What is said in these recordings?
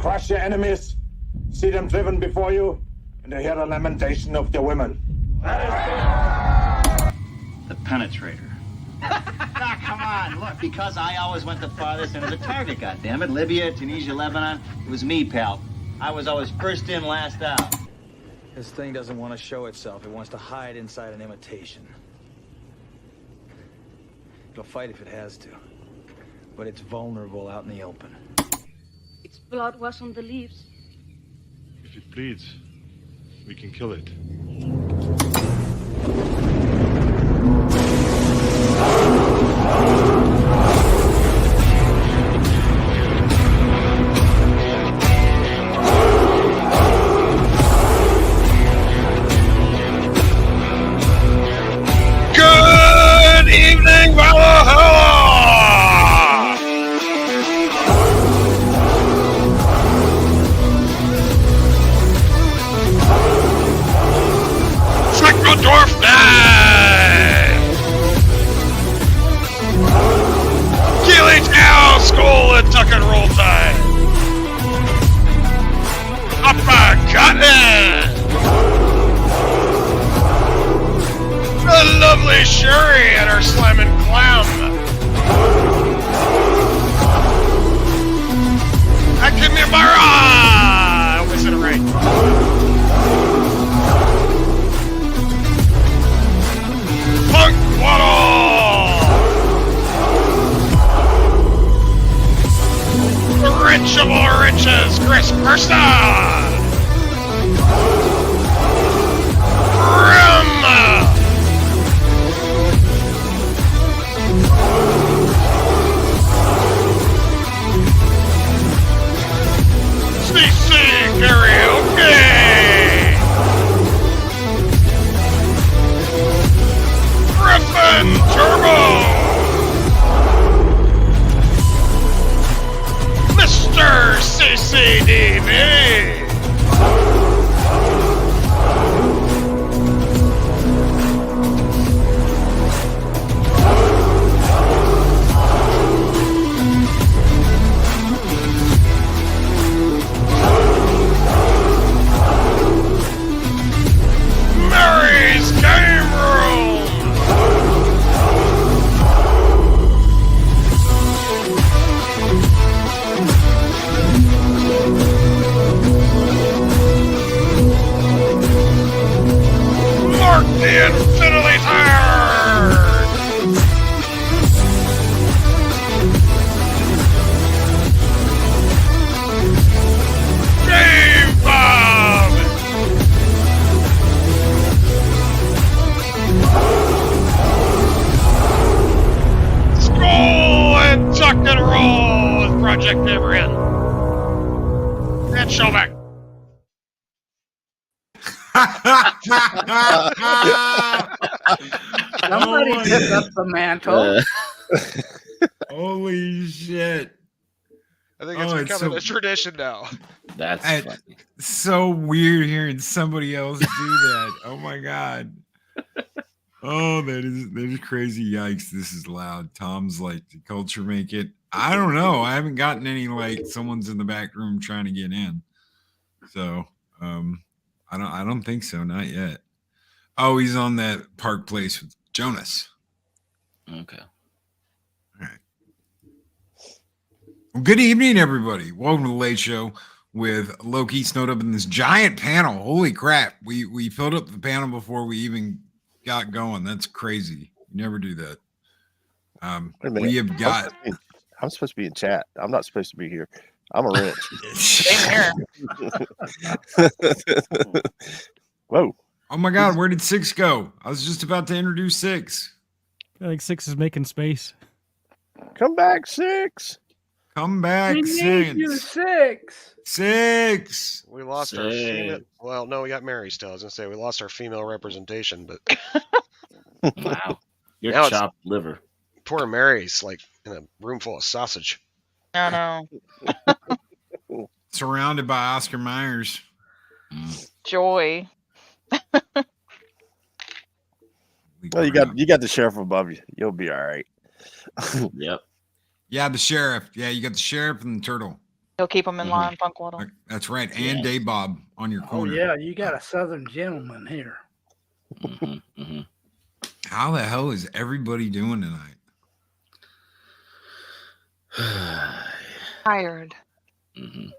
crush your enemies, see them driven before you, and to hear the lamentation of your women. The penetrator. Come on, look, because I always went the farthest into the target, goddammit. Libya, Tunisia, Lebanon. It was me, pal. I was always first in, last out. This thing doesn't want to show itself. It wants to hide inside an imitation. It'll fight if it has to. But it's vulnerable out in the open. Its blood was on the leaves. If it bleeds, we can kill it. Good evening, Valhalla! Dwarf Night! Keely Town School and Tuck and Roll Time! Uppercutting! The lovely Shuri and her slamming clam! Akimimara! I always said it right. Punk Waddle! The rich of all riches, Chris Persta! Grim! CC Karaoke! Griffin Turbo! Mr. CCDB! Mary's Game Room! Mark the Infinity Tire! Dave Bob! Skull and Tuck and Roll with Project Abraham. And Showback. Somebody pick up the mantle. Holy shit. I think it's becoming a tradition now. That's funny. So weird hearing somebody else do that. Oh my god. Oh, that is crazy. Yikes. This is loud. Tom's like, the culture make it. I don't know. I haven't gotten any like someone's in the back room trying to get in. So I don't think so. Not yet. Oh, he's on that Park Place with Jonas. Okay. All right. Well, good evening, everybody. Welcome to the Late Show with Loki Sno Dub and this giant panel. Holy crap. We filled up the panel before we even got going. That's crazy. You never do that. We have got. I'm supposed to be in chat. I'm not supposed to be here. I'm a wrench. Same here. Whoa. Oh my God, where did Six go? I was just about to introduce Six. I think Six is making space. Come back, Six. Come back, We need you, Six. Six. We lost our female. Well, no, we got Mary still. I was gonna say we lost our female representation, but Wow. Your Now chopped liver. poor Mary's like in a room full of sausage. No. Surrounded by Oscar Myers. Joy. Well, you got the sheriff above you. You'll be all right. Yep. Yeah, the sheriff. Yeah, you got the sheriff and the turtle. He'll keep them in line, Funkwaddle. That's right. And Day Bob on your Oh corner. yeah, you got a Southern gentleman here. How the hell is everybody doing tonight? Tired. I'm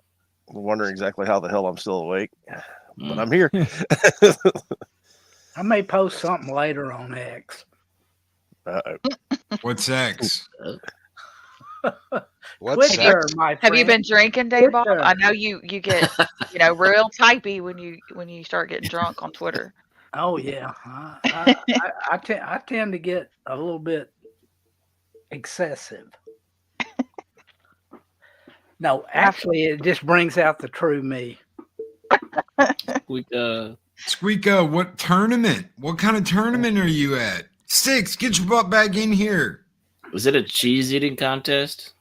wondering exactly how the hell I'm still awake, but I'm here. I may post something later on X. What's X? What's Twitter, X? my Have you friend. been drinking, Dave Bob? Twitter. I know you get real typey when you start getting drunk on Twitter. Oh yeah, I tend to get a little bit excessive. No, actually, it just brings out the true me. Squeaka, what tournament? What kind of tournament are you at? Six, get your butt back in here. Was it a cheese eating contest?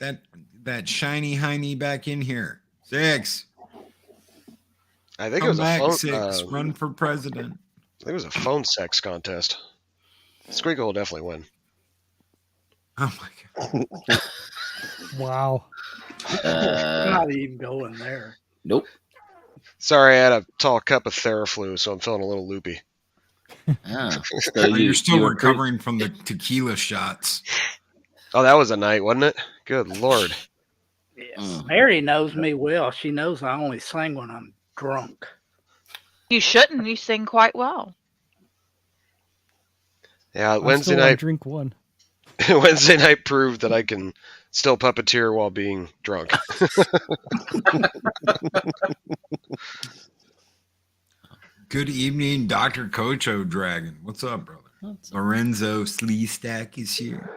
Get that shiny hiney back in here. Six. I think Come it was back, a phone. Six. Run for president. I think it was a phone sex contest. Squeakle will definitely win. Oh my god! Wow. I'm not even going there. Nope. Sorry, I had a tall cup of Theraflu, so I'm feeling a little loopy. So you're still recovering from the tequila shots. Oh, that was a night, wasn't it? Good Lord. Yes. Mary knows me well. She knows I only sing when I'm drunk. You shouldn't. You sing quite well. Yeah, I'm Wednesday still on night. drink one. Wednesday night proved that I can still puppeteer while being drunk. Good evening, Dr. Cocho Dragon. What's up, brother? Lorenzo Sleestack is here.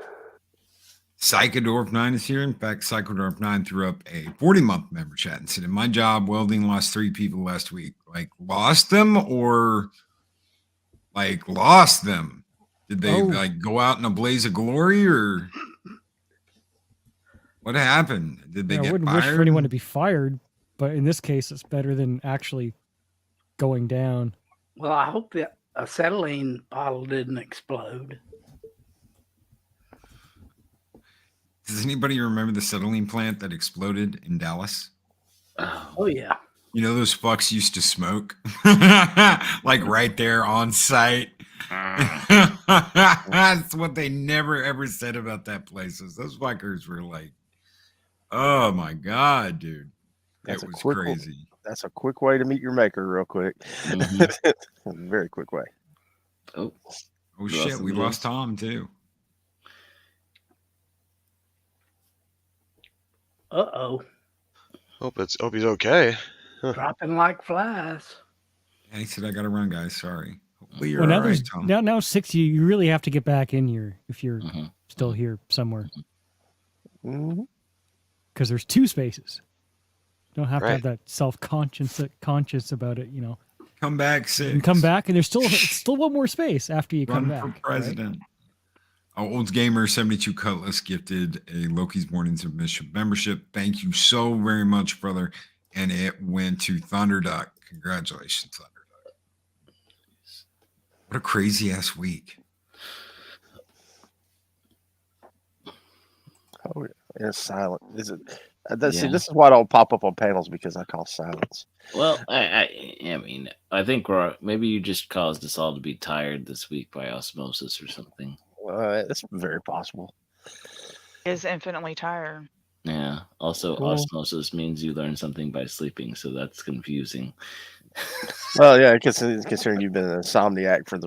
Psychodorf 9 is here. In fact, Psychodorf 9 threw up a 40-month member chat and said, in my job, welding lost 3 people last week. Like, lost them or, like, lost them? Did they, like, go out in a blaze of glory or what happened? Did they I get wouldn't fired? wish for anyone to be fired, but in this case, it's better than actually going down. Well, I hope that acetylene bottle didn't explode. Does anybody remember the acetylene plant that exploded in Dallas? Oh yeah. You know those fucks used to smoke? Like right there on site. That's what they never ever said about that place. Those fuckers were like, oh my God, dude. It was crazy. That's a quick way to meet your maker real quick. Very quick way. Oh shit, we lost Tom too. Uh-oh. Hope he's okay. Dropping like flies. Yeah, he said, I gotta run, guys. Sorry. Hopefully you're Well, now all right, there's Tom. now 6. You really have to get back in here if you're still here somewhere. Because there's 2 spaces. You don't have to have that conscious about it, you know. Come back, 6. And come back, and there's still one more space after you come Run back. for president. Right? Old Gamer 72 Cutlass gifted a Loki's Mornings of Mission membership. Thank you so very much, brother. And it went to Thunderduck. Congratulations, Thunderduck. What a crazy ass week. Oh, it's silent. Is it? See, this is why I don't pop up on panels because I call silence. Well, I mean, I think maybe you just caused us all to be tired this week by osmosis or something. It's very possible. Is infinitely tired. Yeah. Also, Cool. osmosis means you learn something by sleeping, so that's confusing. Well, yeah, considering you've been an insomniac for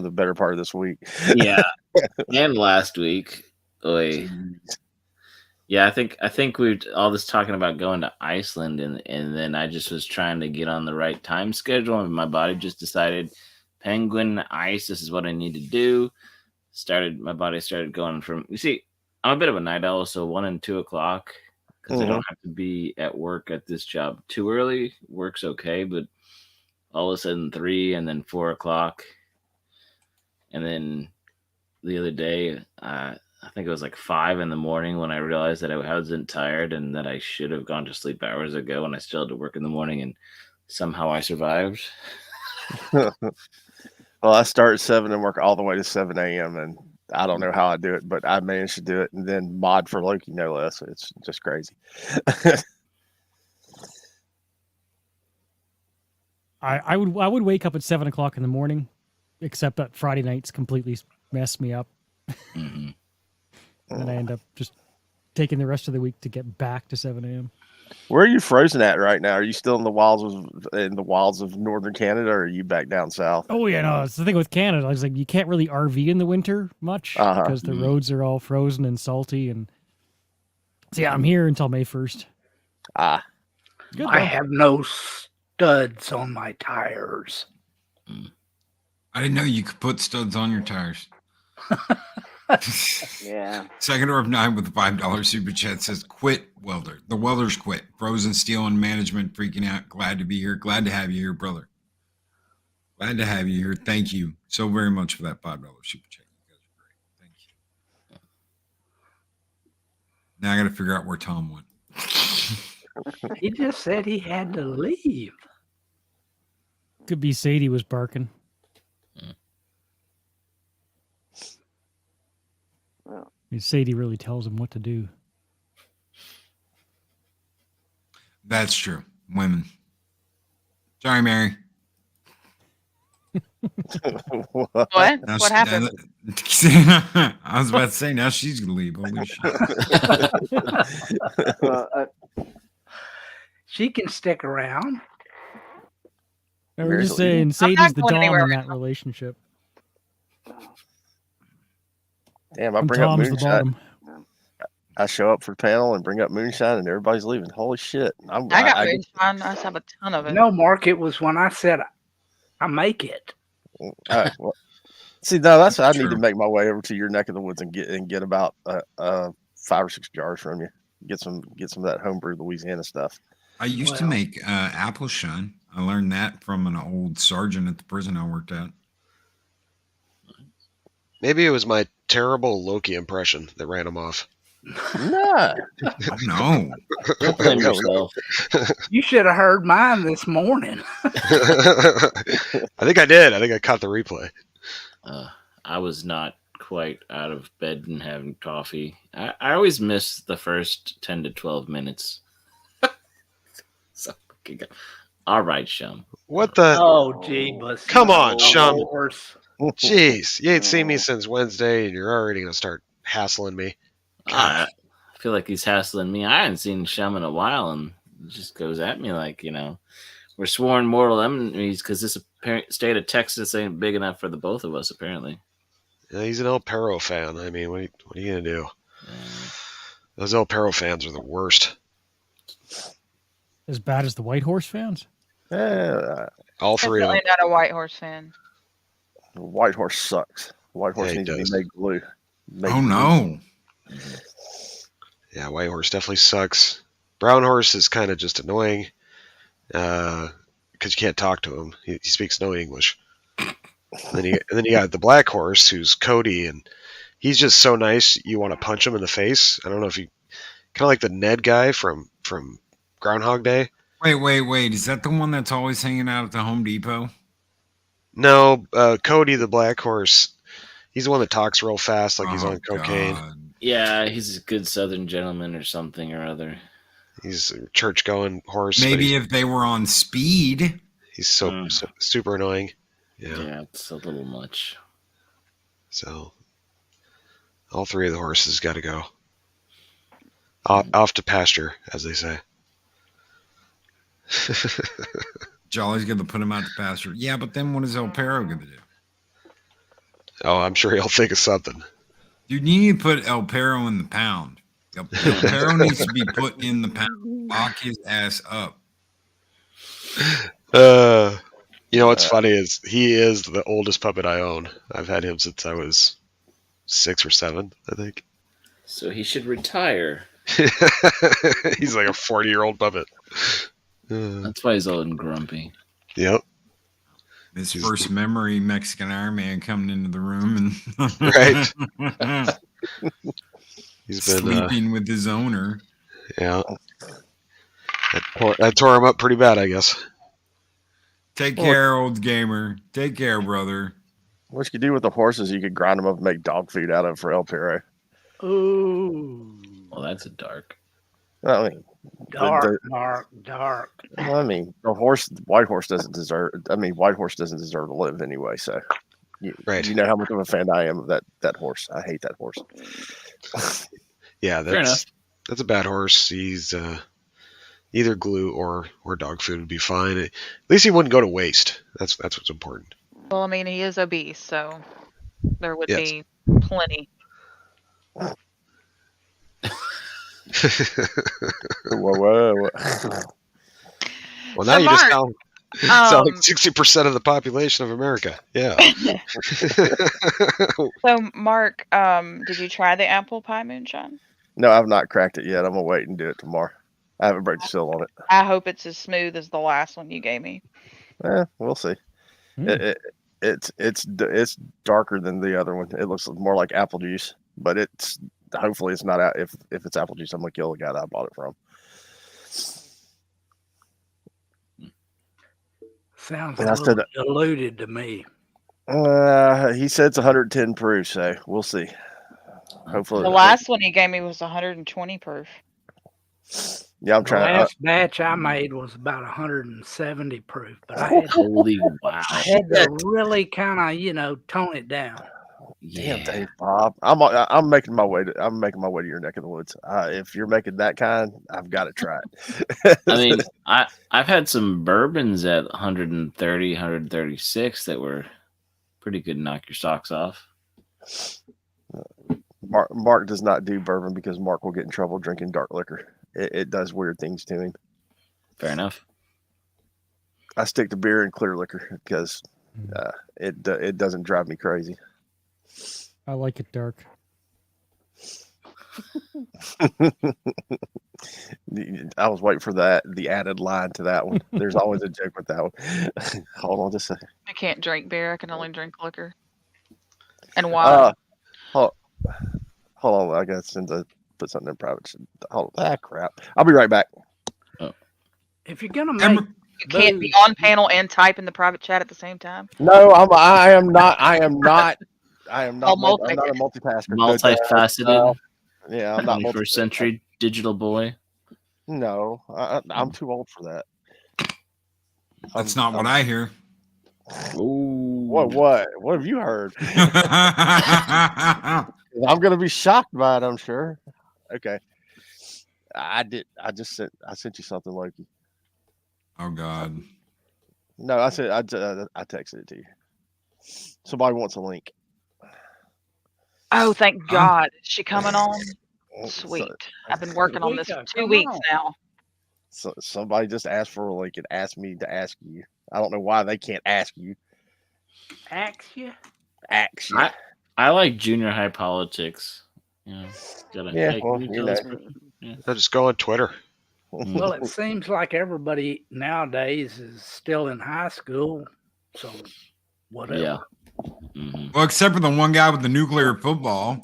the better part of this week. Yeah, and last week. Oy. Yeah, I think we're all this talking about going to Iceland, and then I just was trying to get on the right time schedule, and my body just decided, penguin ice, this is what I need to do. My body started going from, you see, I'm a bit of a night owl, so 1 and 2 o'clock, because I don't have to be at work at this job too early. Work's okay, but all of a sudden 3 and then 4 o'clock, and then the other day, I think it was like 5 in the morning when I realized that I wasn't tired and that I should have gone to sleep hours ago, and I still had to work in the morning, and somehow I survived. Well, I start at 7 and work all the way to 7 a.m. and I don't know how I do it, but I managed to do it, and then mod for Loki, no less. It's just crazy. I would wake up at 7 o'clock in the morning, except that Friday nights completely mess me up. Mm-hmm. And then I end up just taking the rest of the week to get back to 7 a.m. Where are you frozen at right now? Are you still in the wilds of northern Canada, or are you back down south? Oh yeah, no, it's the thing with Canada. It's like you can't really RV in the winter much because the roads are all frozen and salty. And so yeah, I'm here until May 1st. Ah, good. I have no studs on my tires. I didn't know you could put studs on your tires. Yeah. Second Orb 9 with the $5 super chat says, "Quit, welder. The welders quit. Frozen Steel and management freaking out. Glad to be here. Glad to have you here, brother. Glad to have you here. Thank you so very much for that $5 super chat. You guys are great. Thank you." Now I got to figure out where Tom went. He just said he had to leave. Could be Sadie was barking. Sadie really tells him what to do. That's true. Women. Sorry, Mary. What? What happened? I was about to say, now she's going to leave. Holy shit. She can stick around. I was just saying, Sadie's the dom in that relationship. Damn, I And bring up Tom's the moonshine. bottom. I show up for the panel and bring up moonshine, and everybody's leaving. Holy shit! I got moonshine. I have a ton of it. No, Mark, it was when I said I make it. All right, well, see, no, that's I need to make my way over to your neck of the woods and get about 5 or 6 jars from you. Get some of that homebrew Louisiana stuff. I used to make apple shine. I learned that from an old sergeant at the prison I worked at. Maybe it was my terrible Loki impression that ran him off. Nah. No. Don't blame yourself. You should have heard mine this morning. I think I did. I think I caught the replay. I was not quite out of bed and having coffee. I always miss the first 10 to 12 minutes. So, all right, Shum. What the? Oh, Jeebus. Come on, Shum. Horse. Jeez, you ain't seen me since Wednesday, and you're already gonna start hassling me. I feel like he's hassling me. I haven't seen Shum in a while, and he just goes at me like, we're sworn mortal enemies because this state of Texas ain't big enough for the both of us, apparently. Yeah, he's an El Perro fan. I mean, what are you gonna do? Those El Perro fans are the worst. As bad as the White Horse fans? All three of them. Definitely not a White Horse fan. White Horse sucks. White Horse needs to be made blue. No. Yeah, White Horse definitely sucks. Brown Horse is kind of just annoying because you can't talk to him. He speaks no English. And then you got the Black Horse, who's Cody, and he's just so nice you want to punch him in the face. I don't know if you kind of like the Ned guy from Groundhog Day. Wait. Is that the one that's always hanging out at the Home Depot? No, Cody the Black Horse. He's the one that talks real fast, like he's on cocaine. God. Yeah, he's a good Southern gentleman or something or other. He's a church-going horse. Maybe if they were on speed. He's so super annoying. Yeah, it's a little much. So, all three of the horses got to go. Off to pasture, as they say. Jolly's going to put him out to pasture. Yeah, but then what is El Perro going to do? Oh, I'm sure he'll think of something. Dude, you need to put El Perro in the pound. El Perro needs to be put in the pound. Lock his ass up. You know what's funny is he is the oldest puppet I own. I've had him since I was 6 or 7, I think. So he should retire. He's like a 40-year-old puppet. That's why he's old and grumpy. Yep. His first memory, Mexican Iron Man coming into the room and right. He's been sleeping with his owner. Yeah. That tore him up pretty bad, I guess. Take care, old gamer. Take care, brother. What you could do with the horses, you could grind them up and make dog food out of for El Perro. Ooh. Well, that's a dark. I mean, Dark. I mean, white horse doesn't deserve. I mean, white horse doesn't deserve to live anyway. So, you know how much of a fan I am of that horse. I hate that horse. Yeah, that's a bad horse. He's either glue or dog food would be fine. At least he wouldn't go to waste. That's what's important. Well, I mean, he is obese, so there would be plenty. Whoa. Well, now you just sound like 60% of the population of America. Yeah. So, Mark, did you try the apple pie moonshine? No, I've not cracked it yet. I'm gonna wait and do it tomorrow. I haven't broke the seal on it. I hope it's as smooth as the last one you gave me. We'll see. It's darker than the other one. It looks more like apple juice, but hopefully it's not. If it's apple juice, I'm gonna kill the guy that I bought it from. Sounds a little diluted to me. He said it's 110 proof, so we'll see. Hopefully, the last one he gave me was 120 proof. Yeah, I'm trying. The last batch I made was about 170 proof, but I had to really kind of, tone it down. Damn, Dave, Bob. I'm making my way to your neck of the woods. If you're making that kind, I've got to try it. I mean, I've had some bourbons at 130, 136 that were pretty good. Knock your socks off. Mark does not do bourbon because Mark will get in trouble drinking dark liquor. It does weird things to him. Fair enough. I stick to beer and clear liquor because it doesn't drive me crazy. I like it dark. I was waiting for the added line to that one. There's always a joke with that one. Hold on just a second. I can't drink beer. I can only drink liquor. And wine. Hold on. I got to put something in private. Hold on. Crap. I'll be right back. If you're gonna make, you can't be on panel and type in the private chat at the same time. No, I am not. I'm not a multitasker. Multifaceted. Yeah, I'm not 21st century digital boy. No, I'm too old for that. That's not what I hear. Ooh. What have you heard? I'm gonna be shocked by it, I'm sure. Okay. I sent you something, Loki. Oh God. No, I texted it to you. Somebody wants a link. Oh, thank God. Is she coming on? Sweet. I've been working on this for 2 weeks now. So somebody just asked for a link and asked me to ask you. I don't know why they can't ask you. Ask you? Ask you. I like junior high politics. I'll just go on Twitter. Well, it seems like everybody nowadays is still in high school, so whatever. Yeah. Mm-hmm. Well, except for the one guy with the nuclear football.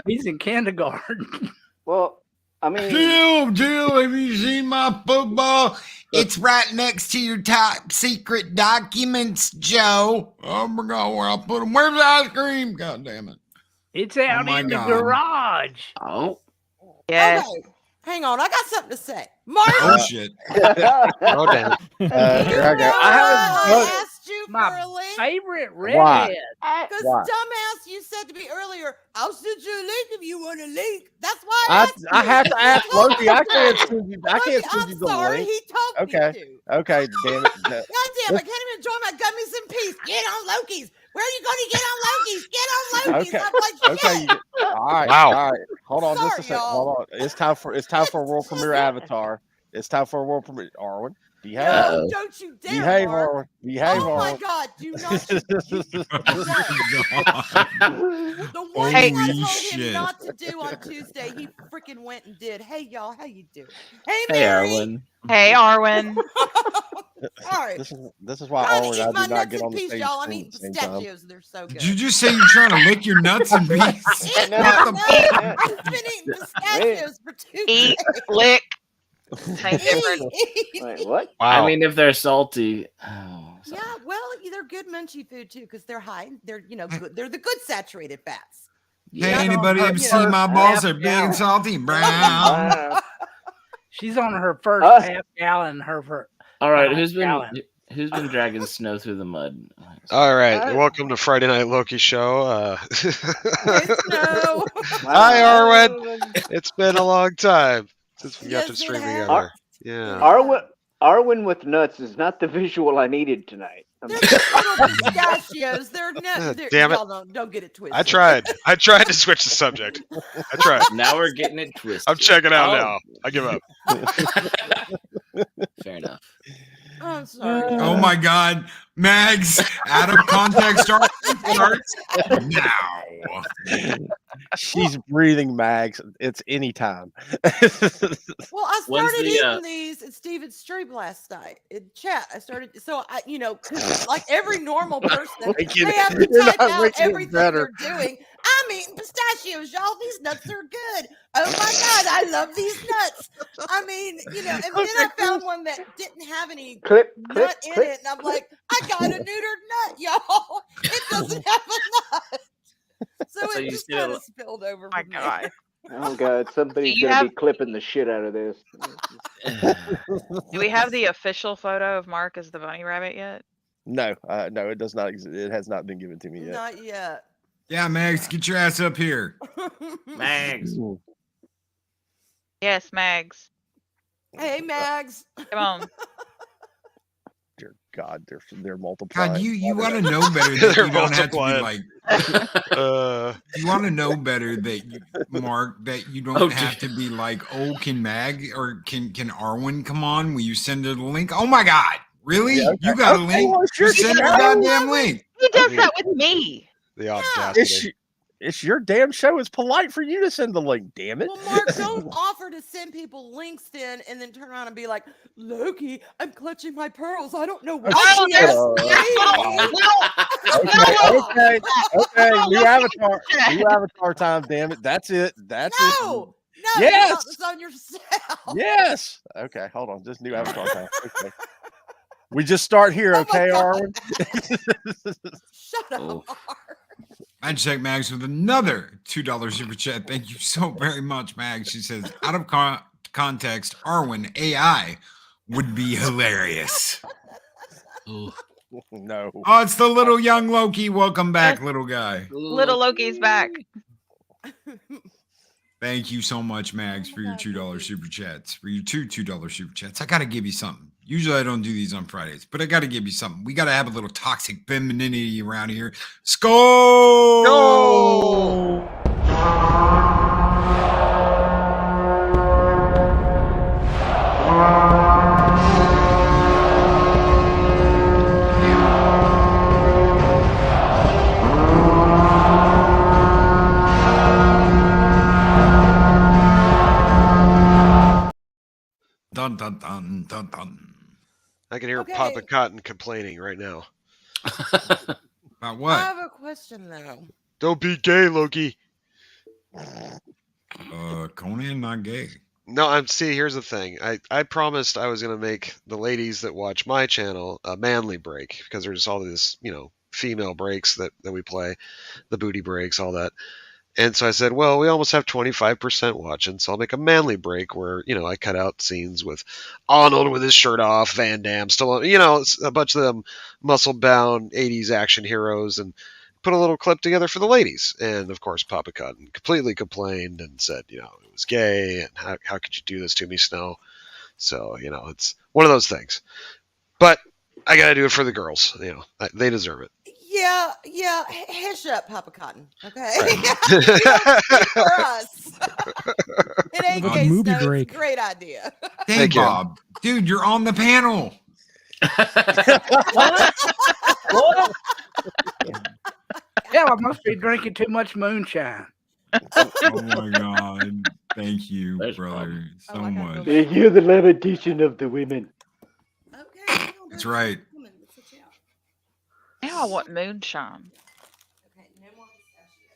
He's in kindergarten. Well, I mean, Jill, have you seen my football? It's right next to your top secret documents, Joe. Oh my God, where I put them? Where's the ice cream? God damn it! It's out in the garage. Oh, yes. Okay, hang on. I got something to say. Mark. Oh shit! Oh damn! Here I go. I asked you my for a link. favorite redhead. Because dumbass, you said to me earlier, I'll send you a link if you want a link. That's why I have to ask Loki. I can't send you. I can't send I'm you the sorry, link. he told me to. Okay, damn it. God damn, I can't even enjoy my gummies in peace. Get on Loki's. Where are you going to get on Loki's? Get on Loki's. Okay. I'm like, Okay. All right. Wow. All right. Hold on Sorry, just a second. y'all. Hold on. It's time for a world premiere Avatar. It's time for a world premiere. Arwen, behave. No, don't you dare, Behave, Mark. Arwen. Behave, Oh my Arwen. God, do not. The one thing I told him not to do on Tuesday, he freaking went and did. Hey, y'all, how you doing? Hey, Mary. Arwen. Hey, Arwen. All right. This is why Trying Arwen to and eat I my do not nuts get in on the peace, same y'all. I'm screen eating at the same time. pistachios. They're so good. Did you just say you're trying to lick your nuts in peace? I've been eating pistachios for 2 days. Eat, lick. Same difference. wait, what? Wow. I mean, if they're salty, Yeah, well, they're good munchy food too because they're high. They're good. They're the good saturated fats. Hey, anybody ever see my balls? They're big and salty, brown. She's on her first half gallon. All right, who's been dragging Snow through the mud? All right, welcome to Friday Night Loki show. Snow. Hi, Arwen. It's been a long time since we got to stream together. Yeah. Arwen with nuts is not the visual I needed tonight. They're little pistachios. They're not. Damn it! Don't get it twisted. I tried to switch the subject. I tried. Now we're getting it twisted. I'm checking out now. I give up. Fair enough. I'm sorry. Oh my God, Mags! Out of context starts now. She's breathing, Mags. It's anytime. Well, I started eating these at Steven's stream last night in chat. I started, so I, cause like every normal person, they have to type out everything they're doing. I'm eating pistachios, y'all. These nuts are good. Oh my God, I love these nuts. I mean, and then I found one that didn't have any nut in it, and I'm like, I got a neutered nut, y'all. It doesn't have a nut. So it just kind of spilled over. My God. Oh God, somebody's gonna be clipping the shit out of this. Do we have the official photo of Mark as the bunny rabbit yet? No, no, it does not exist. It has not been given to me yet. Not yet. Yeah, Mags, get your ass up here. Mags. Yes, Mags. Hey, Mags. Come on. Dear God, they're multiplying. God, you want to know better that you don't have to be like. You want to know better that Mark, that you don't have to be like, oh, can Mag or can Arwen come on? Will you send her the link? Oh my God, really? Yeah, okay. You got a link? Well, sure, send her a goddamn link. He does that with me. The audacity. It's your damn show. It's polite for you to send the link, damn it. Well, Mark, don't offer to send people links then and then turn around and be like, Loki, I'm clutching my pearls. I don't know what. Okay. New avatar time, damn it. That's it. That's it. No, yes. It's on yourself. Yes. Okay, hold on. Just new avatar time. Okay. We just start here, okay, Arwen? Shut up. I check Mags with another $2 super chat. Thank you so very much, Mags. She says, out of context, Arwen AI would be hilarious. No. Oh, it's the little young Loki. Welcome back, little guy. Little Loki's back. Thank you so much, Mags, for your $2 super chats. For your $2 super chats. I got to give you something. Usually I don't do these on Fridays, but I got to give you something. We got to have a little toxic femininity around here. Skull! Go! Dun, dun, dun, dun, dun. I can hear Papa Cotton complaining right now. About what? I have a question though. Don't be gay, Loki. Conan not gay. No, here's the thing. I promised I was gonna make the ladies that watch my channel a manly break, because there's all this, female breaks that we play, the booty breaks, all that. And so I said, well, we almost have 25% watching, so I'll make a manly break where, I cut out scenes with Arnold with his shirt off, Van Damme, Stallone, a bunch of them muscle-bound 80s action heroes, and put a little clip together for the ladies. And, of course, Papa Cotton completely complained and said, it was gay, and how could you do this to me, Snow? So, it's one of those things. But I got to do it for the girls. They deserve it. Yeah. Hush up, Papa Cotton. Okay. For us. It ain't gay, Snow. It's a great idea. Hey, Bob. Dude, you're on the panel. What? Yeah, I must be drinking too much moonshine. Oh my God. Thank you, brother, so much. You're the levitation of the women. Okay. That's right. Now I want moonshine.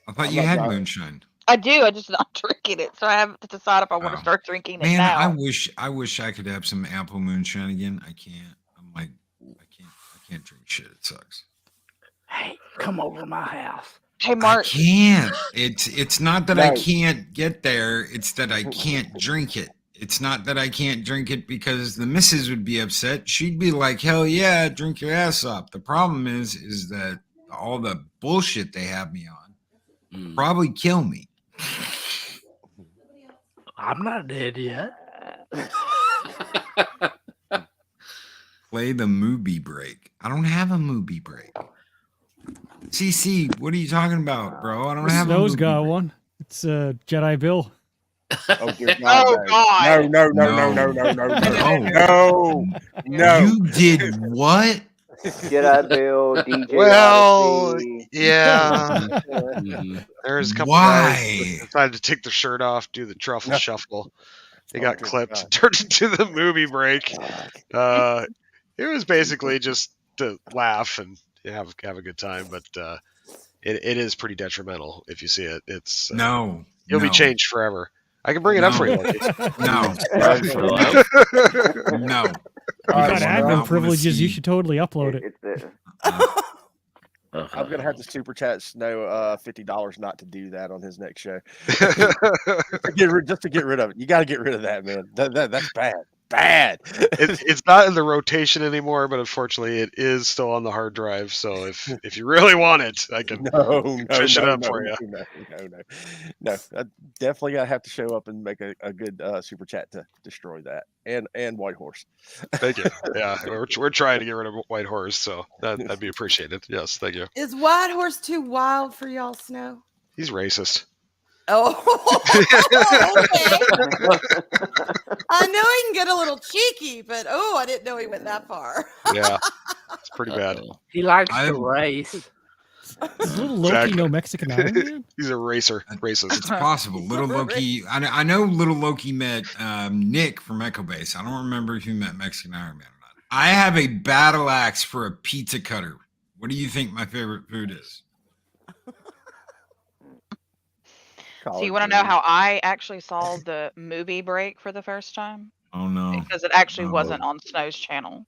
I thought you had moonshine. I do. I just not drinking it, so I have to decide if I want to start drinking it now. I wish I could have some apple moonshine again. I can't. I Can't drink shit. It sucks. Hey, come over to my house. Hey, Mark. I can't. It's not that I can't get there. It's that I can't drink it. It's not that I can't drink it because the missus would be upset. She'd be like, hell yeah, drink your ass off. The problem is that all the bullshit they have me on probably kill me. I'm not dead yet. Play the movie break. I don't have a movie break. CC, what are you talking about, bro? I don't have a Snow's movie got break. one. It's Jedi Bill. Oh, dear God, God. No. You did what? Jedi Bill, DJ Well, Odyssey. yeah. There's a couple Why? guys that decided to take their shirt off, do the truffle shuffle. They got clipped, and turned into the movie break. It was basically just to laugh and have a good time, but it is pretty detrimental if you see it. It's you'll be changed forever. I can bring it up for you. Loki. No. No. You got admin privileges. You should totally upload it. I'm gonna have to super chat Snow $50 not to do that on his next show. just to get rid of it. You got to get rid of that, man. That's bad. Bad. It's not in the rotation anymore, but unfortunately, it is still on the hard drive. So if you really want it, I can fish it up for you. No. I definitely gotta have to show up and make a good super chat to destroy that and White Horse. Thank you. Yeah, we're trying to get rid of White Horse, so that'd be appreciated. Yes, thank you. Is White Horse too wild for y'all, Snow? He's racist. Oh, okay. I know he can get a little cheeky, but I didn't know he went that far. Yeah, it's pretty bad. He likes to race. Does little Loki know Mexican Iron Man? He's a racist. It's possible. Little Loki. I know Little Loki met Nick from Echo Base. I don't remember if he met Mexican Iron Man or not. I have a battle axe for a pizza cutter. What do you think my favorite food is? So you want to know how I actually saw the movie break for the first time? Oh no! Because it actually wasn't on Snow's channel.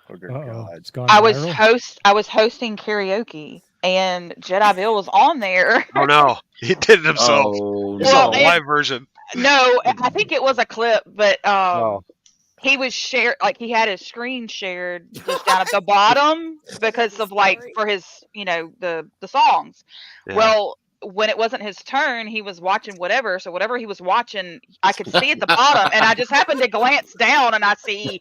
It's gone I was viral. hosting karaoke, and Jedi Bill was on there. Oh no, he did it himself. Oh, You saw the live version. No, I think it was a clip, but he was he had his screen shared just down at the bottom because of for his the songs. Yeah. Well, when it wasn't his turn, he was watching whatever. So whatever he was watching, I could see at the bottom, and I just happened to glance down and I see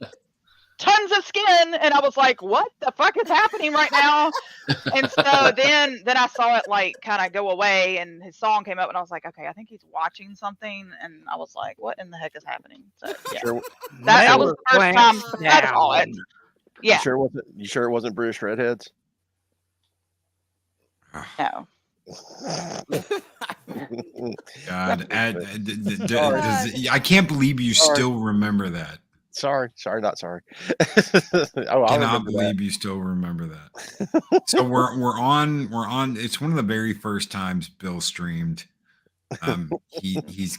tons of skin, and I was like, "What the fuck is happening right now?" And so then I saw it kind of go away, and his song came up, and I was like, "Okay, I think he's watching something." And I was like, "What in the heck is happening?" So yeah, that was the first time I saw it. Yeah. You sure it wasn't British redheads? No. God, I can't believe you still remember that. Sorry, not sorry. I cannot believe you still remember that. So we're on. It's one of the very first times Bill streamed. He's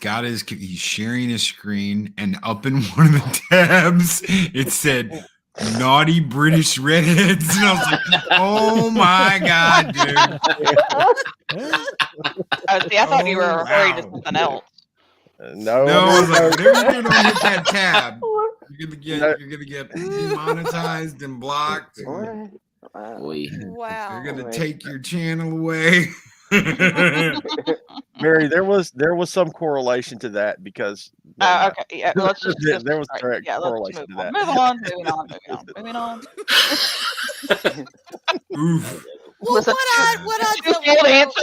sharing his screen, and up in one of the tabs it said naughty British redheads, and I was like, oh my god, dude. See, I thought you were referring to something else. No, I was like, whatever you do, don't hit that tab. You're gonna get demonetized and blocked. And Wow. They're gonna take your channel away. Mary, there was some correlation to that because okay, yeah, let's just there was direct correlation to that. Moving on. Oof. Well, what I don't answer.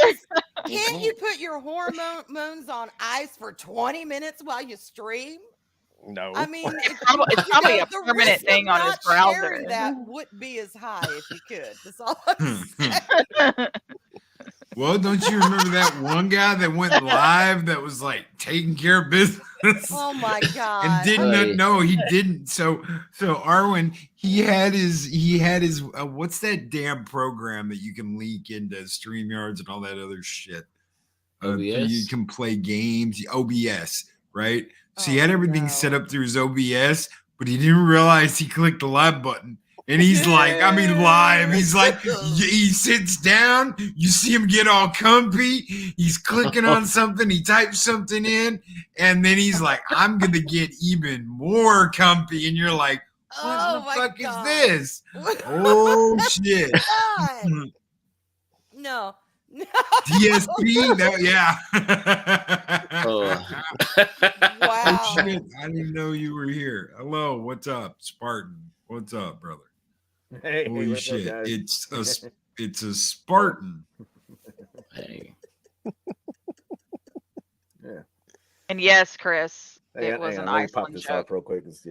Can't you put your hormones on ice for 20 minutes while you stream? No. I mean, it's probably a permanent thing on his browser. That wouldn't be as high if you could. That's all I'm saying. Well, don't you remember that one guy that went live that was like taking care of business? Oh my god! And didn't know he didn't. So Arwen, he had his what's that damn program that you can leak into StreamYards and all that other shit? OBS? You can play games. OBS, right? So he had everything set up through his OBS, but he didn't realize he clicked the live button. And he's like, I mean, live. He's like, he sits down. You see him get all comfy. He's clicking on something. He types something in. And then he's like, I'm going to get even more comfy. And you're like, what the fuck is this? Oh, shit. No. DSP? Yeah. Oh. Wow. Oh, shit. I didn't even know you were here. Hello. What's up, Spartan? What's up, brother? Hey, holy what's up, shit! guys? It's a Spartan. Hey. Yeah. And yes, Chris, Hang it on, was hang an on. Let me pop Iceland this joke. off real quick, because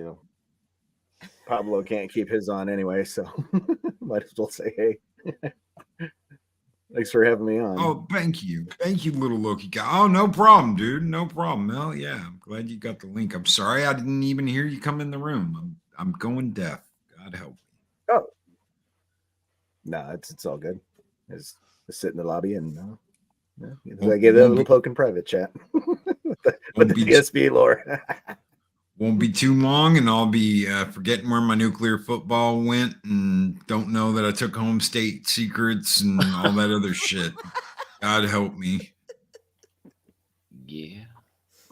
Pablo can't keep his on anyway, so might as well say hey. Thanks for having me on. Oh, thank you, little Loki guy. Oh, no problem, dude. No problem. Hell yeah, I'm glad you got the link. I'm sorry I didn't even hear you come in the room. I'm going deaf. God help me. Oh, no, it's all good. I just sit in the lobby and I gave that a little poke in private chat. But the DSP lore. Won't be too long, and I'll be forgetting where my nuclear football went, and don't know that I took home state secrets and all that other shit. God help me. Yeah.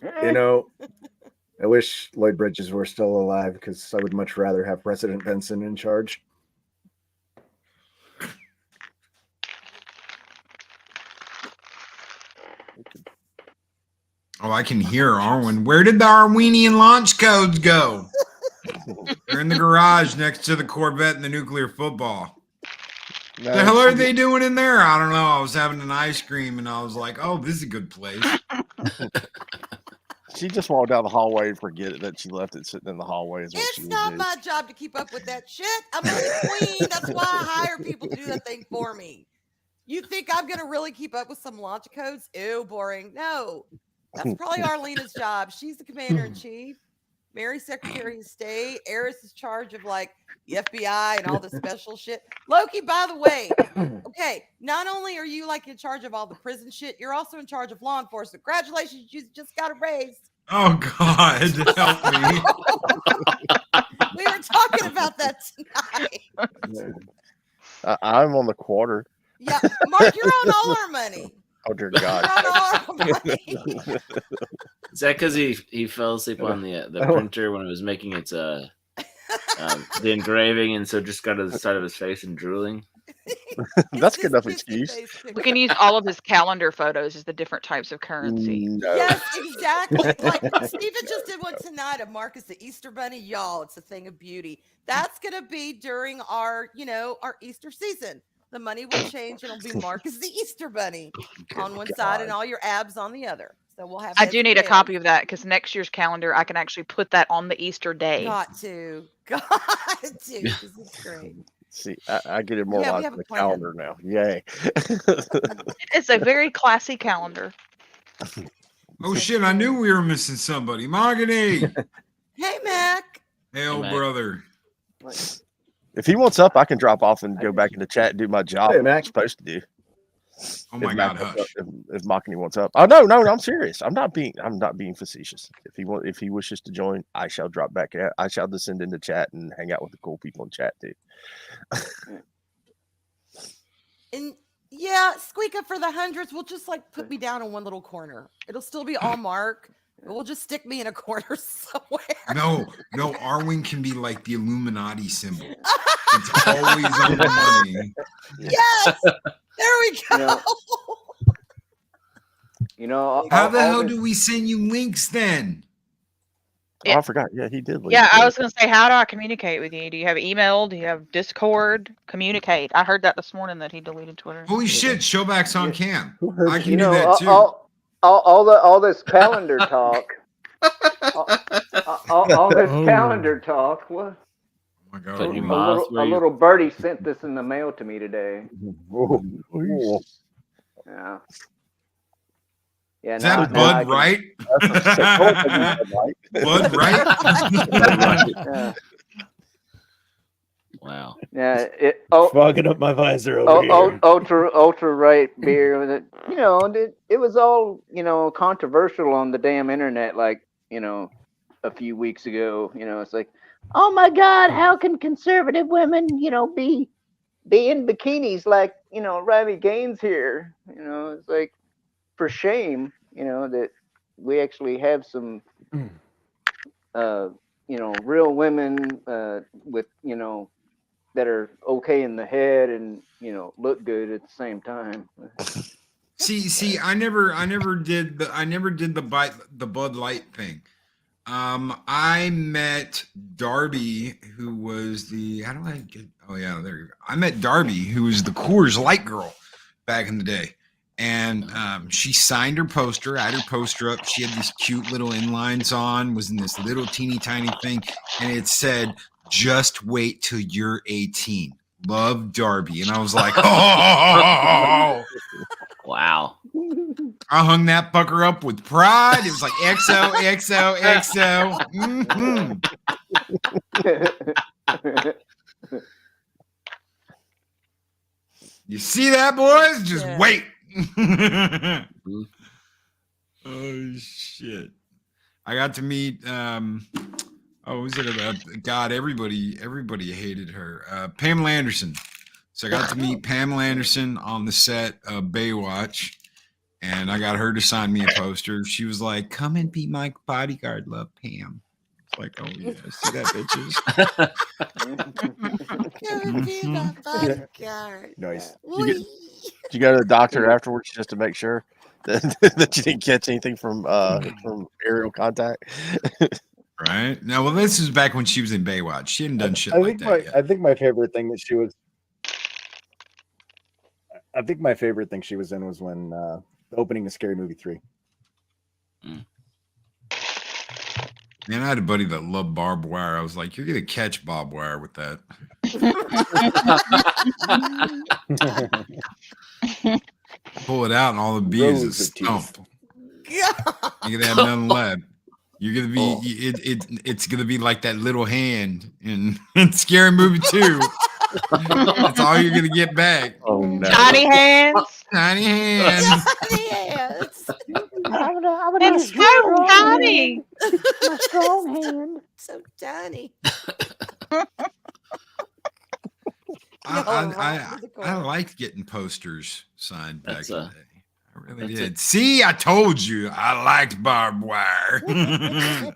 I wish Lloyd Bridges were still alive, because I would much rather have President Benson in charge. Oh, I can hear Arwen. Where did the Arwenian launch codes go? They're in the garage next to the Corvette and the nuclear football. No, The hell are they doing in there? I don't know. I was having an ice cream and I was like, oh, this is a good place. She just walked down the hallway and forget that she left it sitting in the hallway. Is what It's she would not do. my job to keep up with that shit. I'm not the queen. That's why I hire people to do that thing for me. You think I'm going to really keep up with some launch codes? Ew, boring. No. That's probably Arlena's job. She's the commander-in-chief. Mary's Secretary of State. Eris is charge of like the FBI and all the special shit. Loki, by the way, okay, not only are you like in charge of all the prison shit, you're also in charge of law enforcement. Congratulations, you just got a raise. Oh God, help me. We were talking about that tonight. I'm on the quarter. Yeah, Mark, you're on all our money. Oh dear God. Is that because he fell asleep on the printer when it was making its the engraving, and so just got to the side of his face and drooling? That's good enough excuse. We can use all of his calendar photos as the different types of currency. No. Yes, exactly. Like Steven just did one tonight of Marcus the Easter Bunny. Y'all, it's a thing of beauty. That's gonna be during our Easter season. The money will change and it'll be Marcus the Easter Bunny on one side and all your abs on the other. So we'll have. I do need a copy of that because next year's calendar, I can actually put that on the Easter day. Got to. This is great. See, I get it more like the calendar now. Yay. It's a very classy calendar. Oh shit, I knew we were missing somebody. Mahogany. Hey, Mac. Hey, old brother. If he wants up, I can drop off and go back in the chat and do my job. Hey, I'm Mac. supposed to do. Oh my God, hush. If Mahogany wants up. Oh no, I'm serious. I'm not being facetious. If he wishes to join, I shall drop back out. I shall descend into chat and hang out with the cool people in chat too. And yeah, squeak up for the hundreds. We'll just like put me down in one little corner. It'll still be all Mark. We'll just stick me in a corner somewhere. No, Arwen can be like the Illuminati symbol. It's always on the money. Yes, there we go. How the hell do we send you links then? Oh, I forgot. Yeah, he did. Yeah, I was going to say, how do I communicate with you? Do you have email? Do you have Discord? Communicate. I heard that this morning that he deleted Twitter. Holy shit, Showback's on cam. I can You do know, that too. all this calendar talk. all this calendar talk. What? Oh my God. Put your mouth A little birdie sent this in the mail to me today. Yeah. Yeah. Is that Bud Wright? Bud Wright? Yeah. Wow. Yeah. Fogging up my visor over here. Ultra right beer. It was all controversial on the damn internet. Like a few weeks ago. It's like, oh my God, how can conservative women, be in bikinis like, Riley Gaines here? It's like, for shame, that we actually have some, real women with, that are okay in the head and, look good at the same time. See, I never did the Bud Light thing. I met Darby, who was the I met Darby, who was the Coors Light girl back in the day, and she signed her poster. I had her poster up. She had these cute little inlines on. Was in this little teeny tiny thing, and it said, "Just wait till you're 18. Love, Darby." And I was like, oh. Wow. I hung that fucker up with pride. It was like XO, XO, XO. You see that, boys? Just wait. Oh, shit. I got to meet, was it about, God, everybody hated her. Pamela Anderson. So I got to meet Pamela Anderson on the set of Baywatch, and I got her to sign me a poster. She was like, "Come and be my bodyguard, love, Pam." It's like, oh yeah, see that, bitches? Come and be my bodyguard. Nice. Did you go to the doctor afterwards just to make sure that you didn't catch anything from aerial contact? Right. Now, well, this is back when she was in Baywatch. She hadn't done shit like that yet. I think my favorite thing that she was. I think my favorite thing she was in was when the opening of Scary Movie 3. Man, I had a buddy that loved barbed wire. I was like, "You're gonna catch barbed wire with that." Pull it out, and all the bees is stumped. You're gonna have nothing left. You're gonna be it's gonna be like that little hand in Scary Movie 2. That's all you're gonna get back. Oh no! Tiny hands. Tiny hands. Tiny hands. It's so tiny. My strong hand. So tiny. I liked getting posters signed back in the day. I really did. See, I told you I liked barbed wire. Well,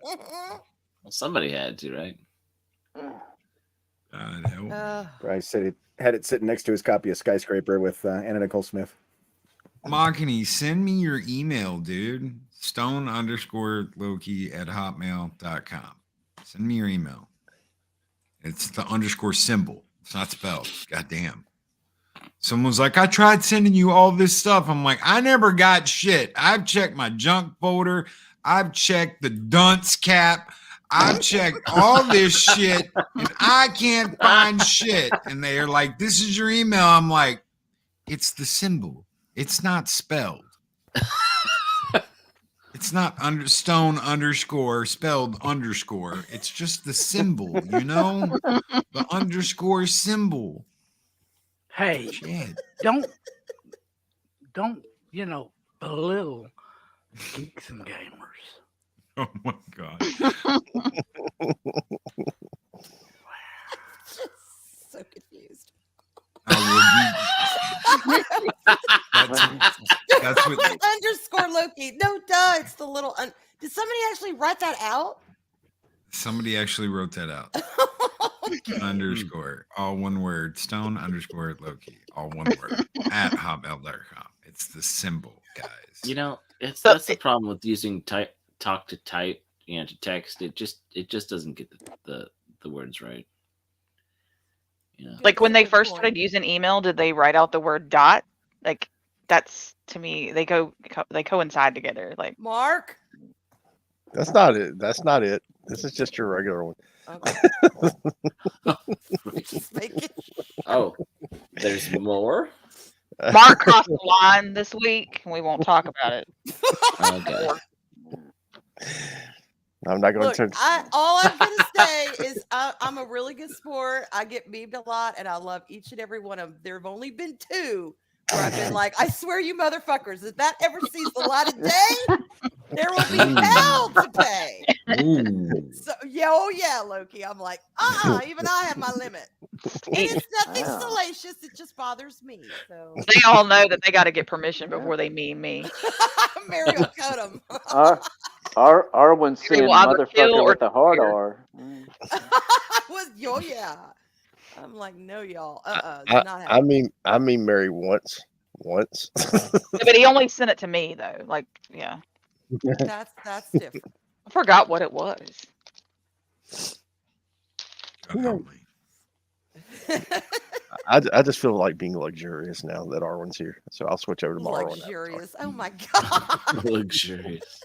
somebody had to, right? Bryce said he had it sitting next to his copy of Skyscraper with Anna Nicole Smith. Machini, send me your email, dude. stone_Loki@hotmail.com. Send me your email. It's the underscore symbol. It's not spelled. Goddamn. Someone's like, "I tried sending you all this stuff." I'm like, I never got shit. I've checked my junk folder. I've checked the dunce cap. I've checked all this shit, and I can't find shit. And they're like, "This is your email." I'm like, it's the symbol. It's not spelled. It's not stone_ spelled underscore. It's just the symbol, the underscore symbol. Hey, shit. don't belittle geeks and gamers. Oh my god. So confused. That's what underscore Loki. No, duh. It's the little. Did somebody actually write that out? Somebody actually wrote that out. Underscore, all one word. stone_Loki, all one word. @hotmail.com. It's the symbol, guys. That's the problem with using talk to type, to text. It just doesn't get the words right. Like when they first started using email, did they write out the word dot? Like that's, to me, they coincide together. Like Mark. That's not it. This is just your regular one. Okay. Oh, there's more? Mark crossed the line this week, and we won't talk about it. Okay. I'm not going to. All I'm going to say is I'm a really good sport. I get memed a lot, and I love each and every one of them. There have only been 2 where I've been like, "I swear you motherfuckers, if that ever sees the light of day, there will be hell to pay." Ooh. So yeah, oh yeah, Loki. I'm like, even I have my limit. And it's nothing salacious. It just bothers me. So They all know that they got to get permission before they mean me. Mary will cut him. Arwen's They saying will either kill motherfucker or with a hard tear. R. Oh yeah. I'm like, no, y'all. Not I mean, Mary once. Yeah, but he only sent it to me though. Like, yeah. That's different. I forgot what it was. I just feel like being luxurious now that Arwen's here, so I'll switch over to Arwen. Luxurious. Oh my god. Luxurious.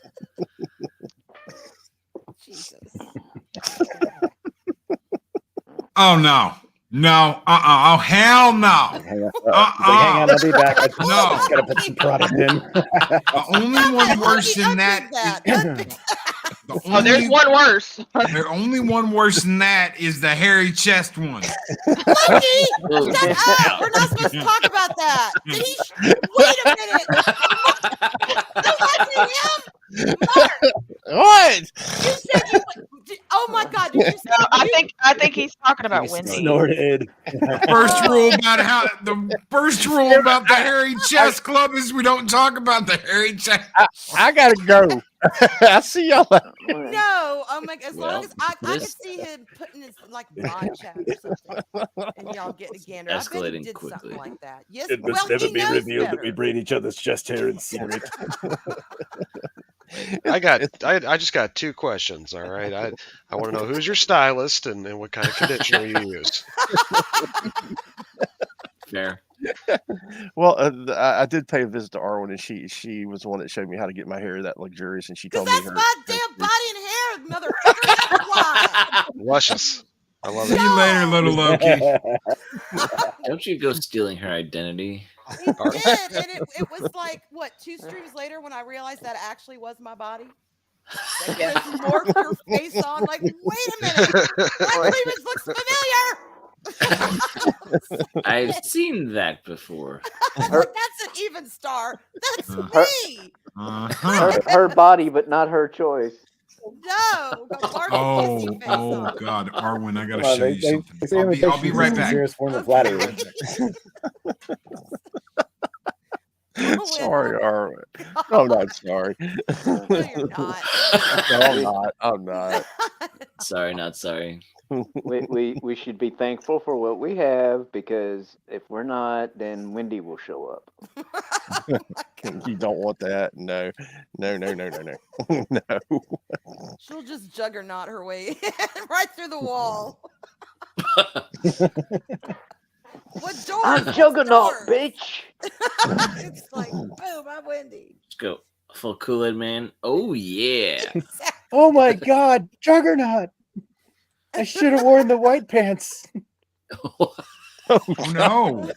Jesus. Oh no. No, oh hell no. Hang on, I'll be back. I just gotta put some product in. The only one worse than that. There's one worse. The only one worse than that is the hairy chest one. Loki, shut up. We're not supposed to talk about that. Wait a minute. Don't let him. Mark, what? You said oh my god! Did you say I think he's talking about Wendy. Snorted. First rule about the hairy chest club is we don't talk about the hairy chest. I gotta go. I see y'all. No, oh my! As long as I could see him putting his like mod chat or something, and y'all getting a gander. I bet he Escalating did quickly. something like that. Yes, It must well, never he be knows revealed that better. we braid each other's chest hair in secret. I just got two questions. All right, I want to know who's your stylist and what kind of conditioner you use. Fair. Well, I did pay a visit to Arwen, and she was the one that showed me how to get my hair that luxurious, and she told me That's my damn body and hair, motherfucker. That's why. Luscious. I love See it. you later, little Loki. Don't you go stealing her identity? He did, and it was like what 2 streams later when I realized that actually was my body. Like, just morphed your face on. Like, wait a minute, my cleavage looks familiar. I've seen that before. Like, that's an even star. That's me. Her body, but not her choice. No. Oh God, Arwen, I gotta show you something. They say I'll be right back. Serious form of flattery. Sorry, Arwen. I'm not sorry. No, you're not. No, I'm not. Sorry, not sorry. We should be thankful for what we have, because if we're not, then Wendy will show up. You don't want that. No. No. She'll just juggernaut her way right through the wall. What door? I'm juggernaut, bitch. It's like, boom, I'm Wendy. Let's go. Full Kool-Aid man. Oh yeah. Oh my God, Juggernaut! I should have worn the white pants. Oh no!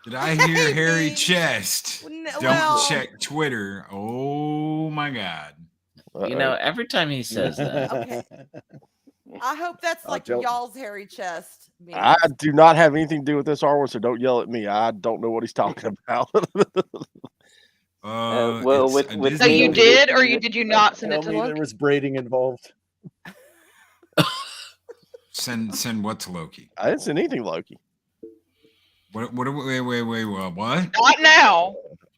Did I hear hairy chest? Don't check Twitter. Oh my God! You know, every time he says that. Okay. I hope that's like y'all's hairy chest. I do not have anything to do with this, Arwen, so don't yell at me. I don't know what he's talking about. Well, with So you did, or did you not send it to Loki? There was braiding involved. Send what to Loki? I didn't send anything, Loki. Wait, what? Not now.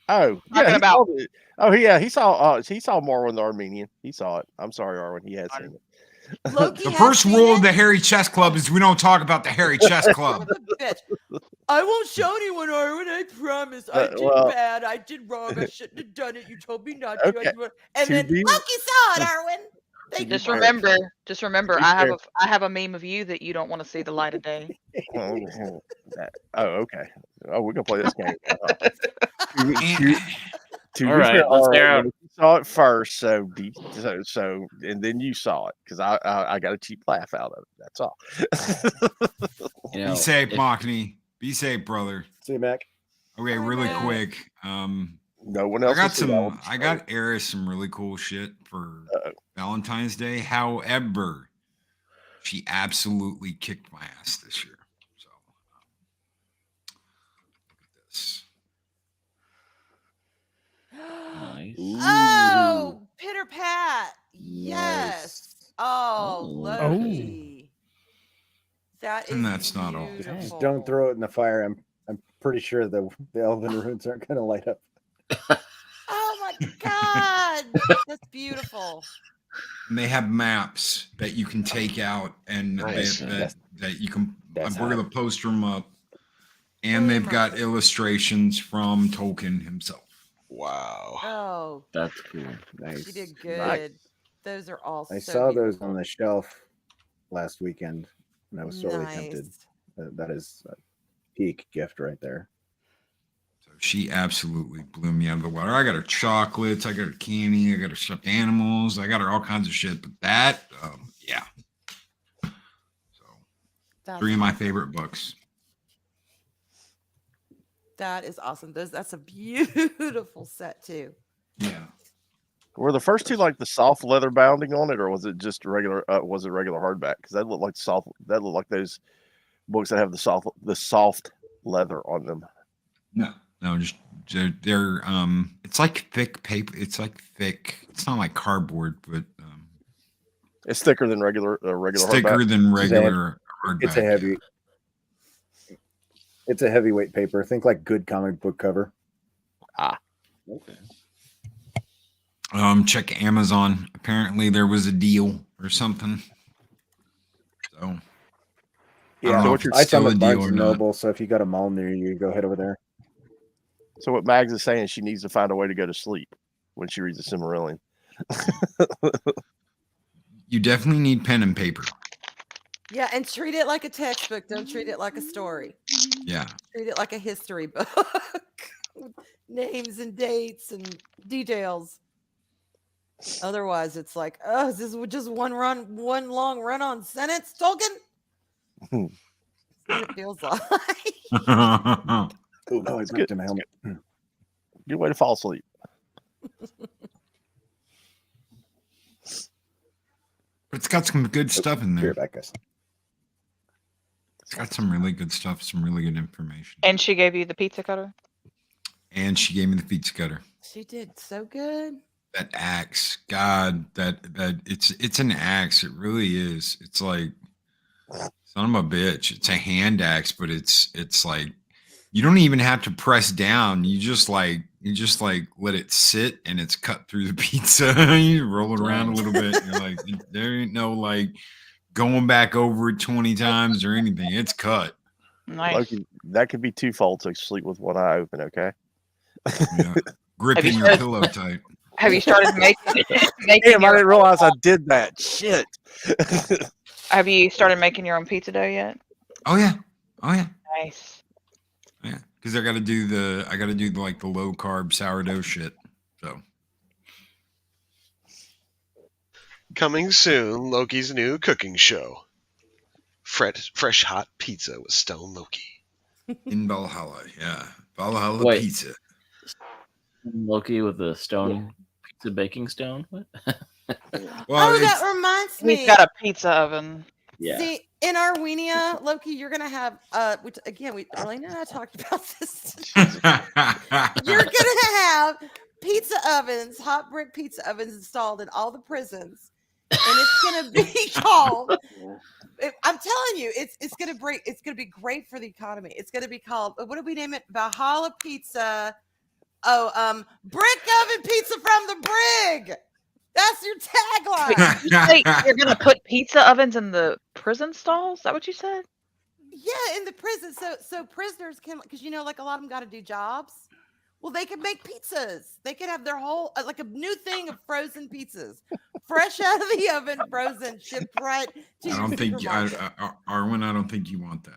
Oh, Talking yeah, about. Oh yeah, he saw Marwan the Armenian. He saw it. I'm sorry, Arwen. He has seen it. The first rule of the Hairy Chest Club is we don't talk about the Hairy Chest Club. I won't show anyone, Arwen. I promise. I did bad. I did wrong. I shouldn't have done it. You told me not to. Okay. And then Loki saw it, Arwen. Just remember, I have a meme of you that you don't want to see the light of day. Oh, okay. Oh, we're gonna play this game. All right, let's hear it. You saw it first, so and then you saw it because I got a cheap laugh out of it. That's all. Be safe, Machni. Be safe, brother. See you, Mac. Okay, really quick. No one else. I got Eris some really cool shit for Valentine's Day. However, she absolutely kicked my ass this year. So look at this. Nice. Oh, pitter pat. And that's not all. Just don't throw it in the fire. I'm pretty sure the elven runes aren't going to light up. Oh my God, that's beautiful. And they have maps that you can take out and that you can. We're going to poster them up. And they've got illustrations from Tolkien himself. Wow. Oh, that's cool. Nice. You did good. Nice. Those are all. I so saw those beautiful. on the shelf last weekend, and I was sorely tempted. That is a peak gift right there. So she absolutely blew me out of the water. I got her chocolates, I got her candy, I got her stuffed animals, I got her all kinds of shit. But that, yeah. So 3 of my favorite books. That is awesome. That's a beautiful set too. Yeah. Were the first two like the soft leather bounding on it, or was it just regular? Was it regular hardback? Because that looked like soft. That looked like those books that have the soft leather on them. No, just they're it's like thick paper. It's like thick. It's not like cardboard, but it's thicker than regular it's thicker hardback. than regular hardback. It's a heavy. It's a heavyweight paper. Think like good comic book cover. Okay. Check Amazon. Apparently there was a deal or something. So yeah, I I found the Barnes and Noble. So if you got a mall near you, go head over there. So what Mags is saying, she needs to find a way to go to sleep when she reads the Silmarillion. You definitely need pen and paper. Yeah, and treat it like a textbook. Don't treat it like a story. Yeah. Treat it like a history book. Names and dates and details. Otherwise, it's like, oh, is this just one long run-on sentence, Tolkien? That's what it feels like. Oh, no, I ripped my helmet. Good way to fall asleep. But it's got some good stuff in there. Back, guys. It's got some really good stuff, some really good information. And she gave you the pizza cutter? And she gave me the pizza cutter. She did so good. That axe, God, that it's an axe. It really is. It's like son of a bitch. It's a hand axe, but it's like you don't even have to press down. You just like let it sit and it's cut through the pizza. You roll it around a little bit. You're like, there ain't no like going back over it 20 times or anything. It's cut. Nice. Loki, that could be twofold to sleep with one eye open, okay? Yeah. Gripping your pillow tight. Have you started making Damn, I didn't realize I did that. Shit. Have you started making your own pizza dough yet? Oh yeah. Nice. Yeah, because I got to do the like the low carb sourdough shit. So coming soon, Loki's new cooking show. Fresh hot pizza with Stone Loki. In Valhalla, yeah, Valhalla pizza. Loki with the stone pizza baking stone. What? Well, that reminds me. He's got a pizza oven. Yeah. See, in Arwenia, Loki, you're gonna have which again, Elena and I talked about this. You're gonna have pizza ovens, hot brick pizza ovens installed in all the prisons, and it's gonna be called. I'm telling you, it's gonna be great for the economy. It's gonna be called. What do we name it? Valhalla Pizza. Oh, brick oven pizza from the brig. That's your tagline. You say you're gonna put pizza ovens in the prison stalls? Is that what you said? Yeah, in the prison. So prisoners can, because like a lot of them got to do jobs. Well, they can make pizzas. They can have their whole like a new thing of frozen pizzas, fresh out of the oven, frozen, shipped right to I don't think Arwen. I don't think you want that.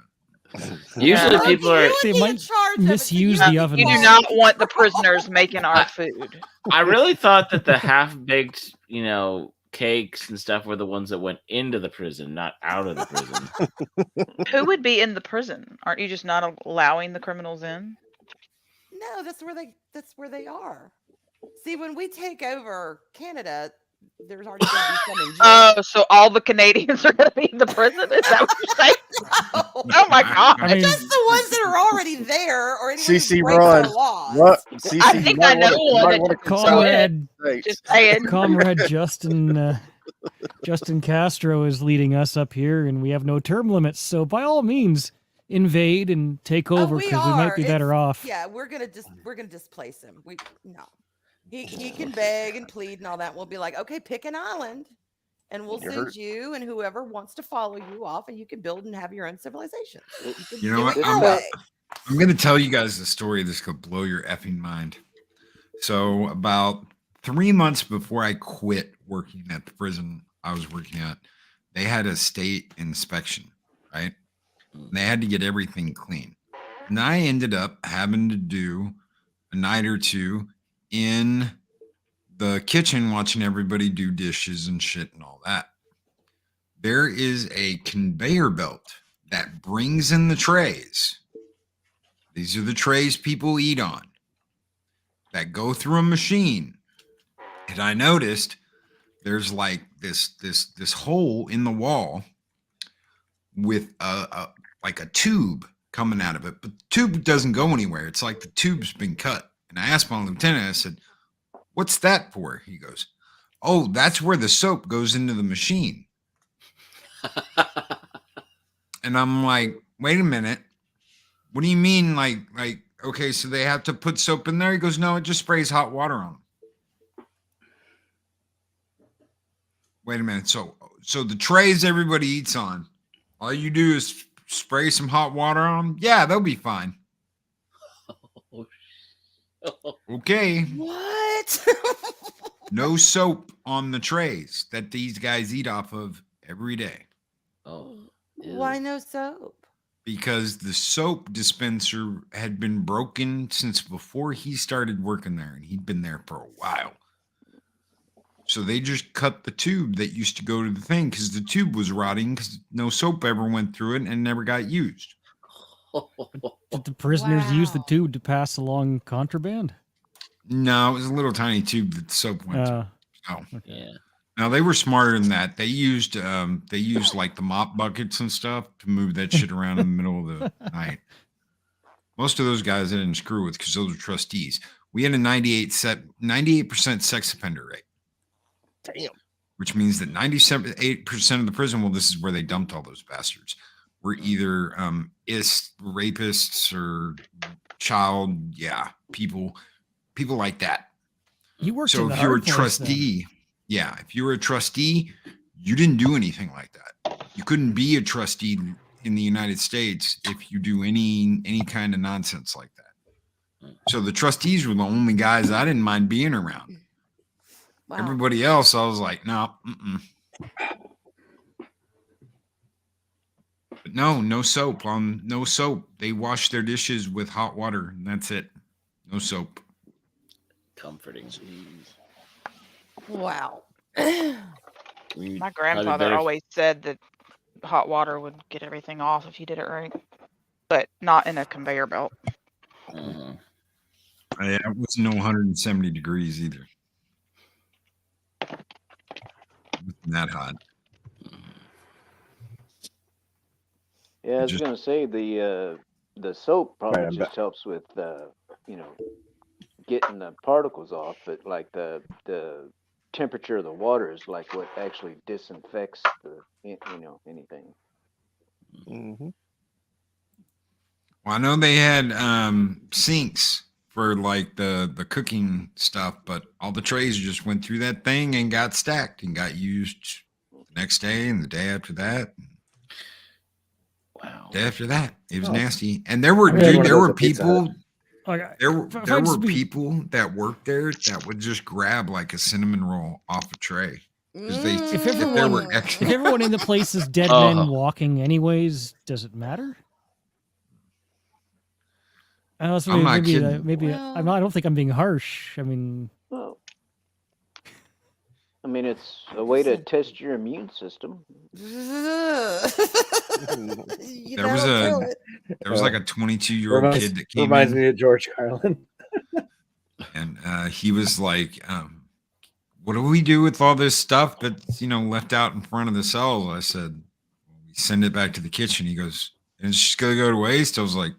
Usually people are They might misuse the oven. You do not want the prisoners making our food. I really thought that the half-baked, cakes and stuff were the ones that went into the prison, not out of the prison. Who would be in the prison? Aren't you just not allowing the criminals in? No, that's where they are. See, when we take over Canada, there's already going to be some in jail. Oh, so all the Canadians are going to be in the prison? Is that what you're saying? Oh my God! Just the ones that are already there, or anyone CC who breaks run. the laws. What? I think I know one. Comrade Justin Justin Castro is leading us up here, and we have no term limits. So by all means, invade and take over because we might be better off. Yeah, we're gonna displace him. He can beg and plead and all that. We'll be like, okay, pick an island, and we'll send you and whoever wants to follow you off, and you can build and have your own civilization. You know what? I'm going to tell you guys a story that's going to blow your effing mind. So about 3 months before I quit working at the prison I was working at, they had a state inspection, right? And they had to get everything clean. And I ended up having to do a night or two in the kitchen watching everybody do dishes and shit and all that. There is a conveyor belt that brings in the trays. These are the trays people eat on that go through a machine. And I noticed there's like this hole in the wall with like a tube coming out of it, but the tube doesn't go anywhere. It's like the tube's been cut. And I asked my lieutenant, I said, "What's that for?" He goes, "Oh, that's where the soap goes into the machine." And I'm like, "Wait a minute. What do you mean? Like, okay, so they have to put soap in there?" He goes, "No, it just sprays hot water on them." Wait a minute. So the trays everybody eats on, all you do is spray some hot water on them? Yeah, they'll be fine. Okay. What? No soap on the trays that these guys eat off of every day. Oh. Why no soap? Because the soap dispenser had been broken since before he started working there, and he'd been there for a while. So they just cut the tube that used to go to the thing because the tube was rotting because no soap ever went through it and never got used. Did the prisoners use the tube to pass along contraband? No, it was a little tiny tube that the soap went through. Oh, yeah. Now they were smarter than that. They used like the mop buckets and stuff to move that shit around in the middle of the night. Most of those guys I didn't screw with because those were trustees. We had a 98% sex offender rate. Damn. Which means that 97.8% of the prison, well, this is where they dumped all those bastards, were either rapists or people like that. You worked so in the if you were a hard place, trustee, if you were a trustee, you didn't do anything like that. You couldn't be a trustee in the United States if you do any kind of nonsense like that. So the trustees were the only guys I didn't mind being around. Wow. Everybody else, I was like, no, But no soap. No soap. They wash their dishes with hot water, and that's it. No soap. Comforting. Wow. My grandfather always said that hot water would get everything off if you did it right, but not in a conveyor belt. It was no 170 degrees either. It wasn't that hot. Yeah, I was going to say the soap probably just helps with getting the particles off, but like the temperature of the water is like what actually disinfects anything. Mm-hmm. Well, I know they had sinks for like the cooking stuff, but all the trays just went through that thing and got stacked and got used the next day and the day after that. Wow. Day after that, it was nasty. And there were people. There were people that worked there that would just grab like a cinnamon roll off a tray. If everyone in the place is dead men walking anyways, does it matter? I don't think I'm being harsh. I mean, it's a way to test your immune system. There was like a 22-year-old kid that came reminds me of George Carlin. And he was like, what do we do with all this stuff that's left out in front of the cells? I said, we send it back to the kitchen. He goes, and it's just gonna go to waste. I was like,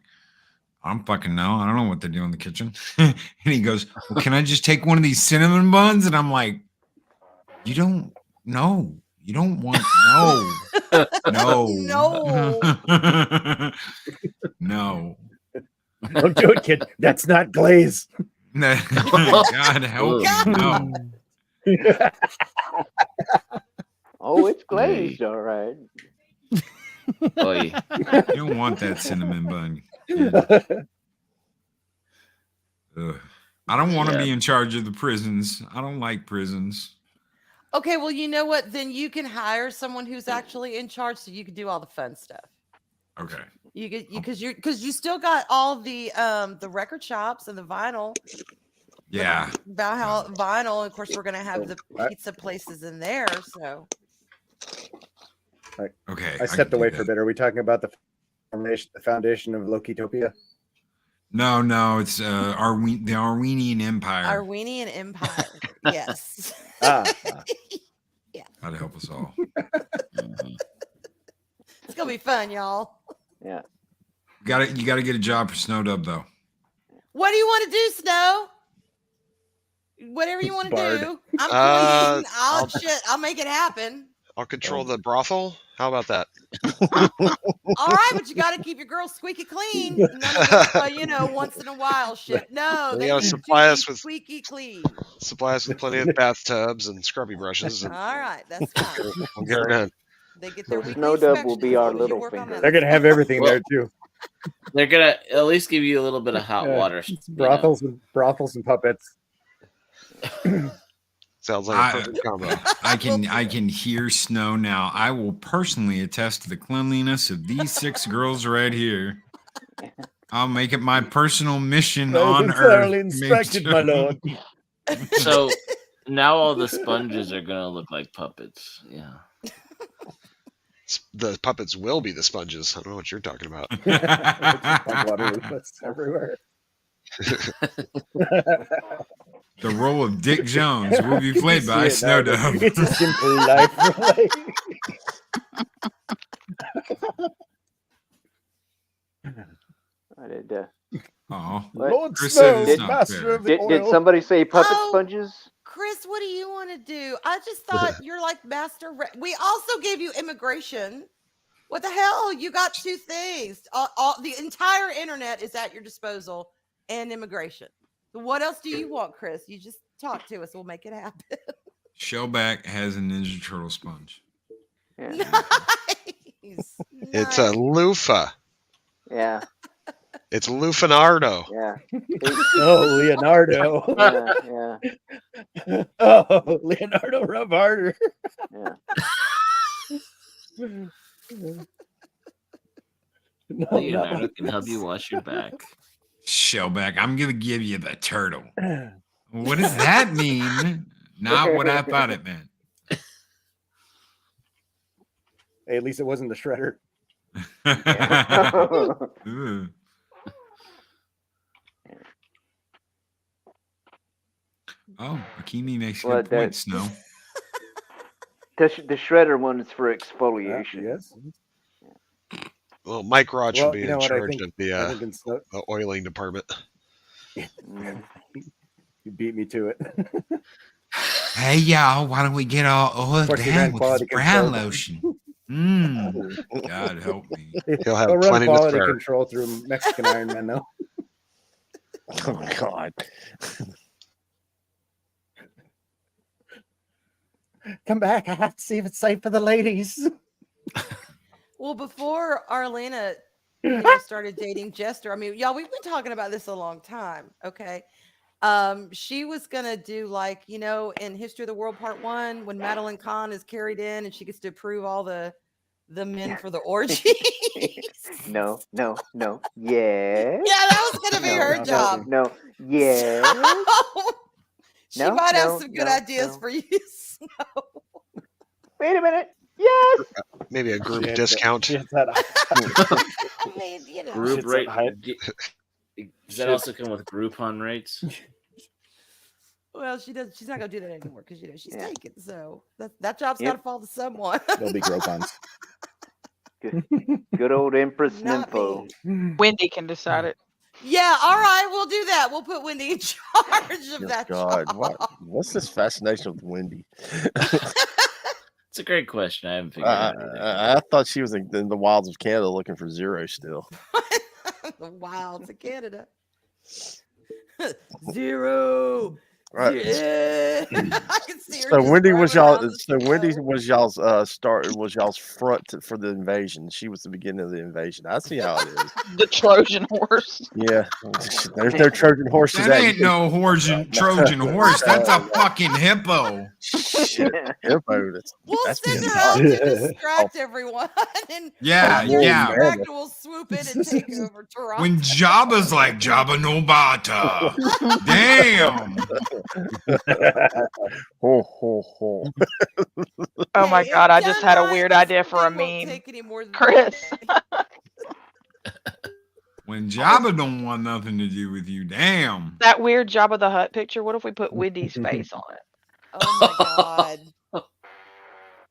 I don't fucking know. I don't know what they do in the kitchen. And he goes, well, can I just take one of these cinnamon buns? And I'm like, you don't No, you don't want no. No. Don't do it, kid. That's not glaze. God help me. No. Oh, it's glazed, all right. Oy. You don't want that cinnamon bun. Ugh. I don't want to be in charge of the prisons. I don't like prisons. Okay, well, you know what? Then you can hire someone who's actually in charge, so you can do all the fun stuff. Okay. You get because you still got all the record shops and the vinyl. Yeah. Valhalla vinyl. Of course, we're gonna have the pizza places in there. So. Okay. I stepped away for a bit. Are we talking about the foundation of Lokitopia? No, it's the Arwenian Empire. Arwenian Empire. Yes. Yeah. That'd help us all. It's gonna be fun, y'all. Yeah. You gotta get a job for Sno Dub though. What do you want to do, Snow? Whatever you want to do. I'm clean. I'll make it happen. I'll control the brothel. How about that? All right, but you got to keep your girls squeaky clean. None of this, once in a while shit. No, they gotta supply us with squeaky clean. Supply us with plenty of bathtubs and scrubby brushes. And all right, that's fine. We'll get her done. They get their Sno Dub will be our little finger. They're gonna have everything there too. They're gonna at least give you a little bit of hot water. Brothels and puppets. Sounds like a perfect combo. I can hear Snow now. I will personally attest to the cleanliness of these 6 girls right here. I'll make it my personal mission on Earth. Inspected, my lord. So now all the sponges are gonna look like puppets. Yeah. The puppets will be the sponges. I don't know what you're talking about. That's everywhere. The role of Dick Jones will be played by Sno Dub. It's a simple life. I did. Lord Chris Snow, said master of the did somebody say puppet sponges? Chris, what do you want to do? I just thought you're like master. We also gave you immigration. What the hell? You got 2 things. The entire internet is at your disposal, and immigration. What else do you want, Chris? You just talk to us. We'll make it happen. Shellback has a Ninja Turtle sponge. Yeah. Nice. It's a loofah. Yeah. It's Lufinardo. Yeah. Oh, Leonardo. Yeah. Oh, Leonardo, rub harder. Yeah. Leonardo can help you wash your back. Shellback, I'm gonna give you the turtle. What does that mean? Not what I thought it meant. Hey, at least it wasn't the shredder. Oh, Akimi makes good points, Snow. The shredder one is for exfoliation. Yes. Well, Mike Rod should be in charge of the oiling department. You beat me to it. Hey, y'all, why don't we get all oiled down with this brown lotion? God help me. He'll have run plenty quality to control through Mexican Iron Man, though. Oh, God. Come back. I have to see if it's safe for the ladies. Well, before Arlena started dating Jester, I mean, y'all, we've been talking about this a long time. Okay. She was going to do like, in History of the World Part 1, when Madeline Kahn is carried in and she gets to approve all the men for the orgy. No. Yeah. Yeah, that was going to be her job. No. Yeah. She might have some good ideas for you. Snow. Wait a minute. Yes. Maybe a group discount. I mean, Group rate. Does that also come with Groupon rates? Well, she does. She's not gonna do that anymore because she's taken. So that job's got to fall to someone. There'll be Groupons. Good old Empress Nympho. Wendy can decide it. Yeah, all right, we'll do that. We'll put Wendy in charge of that. God, job. what's this fascination with Wendy? It's a great question. I haven't figured it out. I thought she was in the wilds of Canada looking for Zero still. The wilds of Canada. Zero. Right. Yeah. I can see her. So just Wendy was running y'all. around the So Wendy was y'all's y'all's front for the invasion. She was the beginning of the invasion. I see how it is. The Trojan horse. Yeah, there's no Trojan horses. That ain't no Trojan horse. That's a fucking hippo. Shit, hippo. We'll That's send being her out to nice. distract everyone. And Yeah, when they're yeah. distracted, we'll swoop in and take over Toronto. When Jabba's like Jabba no Bata. Damn. Ho, ho, ho. Oh my Hey, god, I if just done had a right, weird this idea for a thing won't meme. take any more than Chris. When Jabba don't want nothing to do with you, damn. That weird Jabba the Hutt picture, what if we put Wendy's face on it? Oh my god.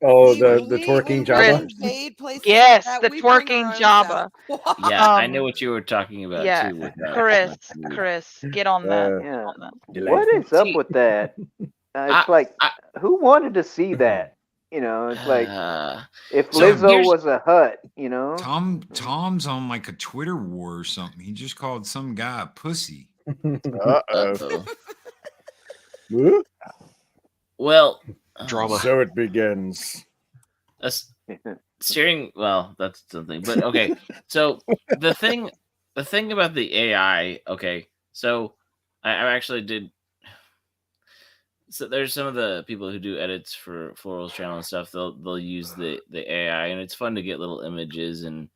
Oh, See, the when twerking we Jabba. invade places Yes, like that, the we bring twerking our own Jabba. stuff. Yeah, I Um, know what you were talking about Yeah, too. With Chris, get on that. Yeah. On that. What is up with that? It's like, who wanted to see that? You know, it's like if So Lizzo here's- was a hut, you know. Tom's on like a Twitter war or something. He just called some guy a pussy. Uh-oh. Well, drama. So it begins. Steering. Well, that's something. But okay. So the thing about the AI. Okay. So I actually did. So there's some of the people who do edits for Floral's channel and stuff. They'll use the AI, and it's fun to get little images, and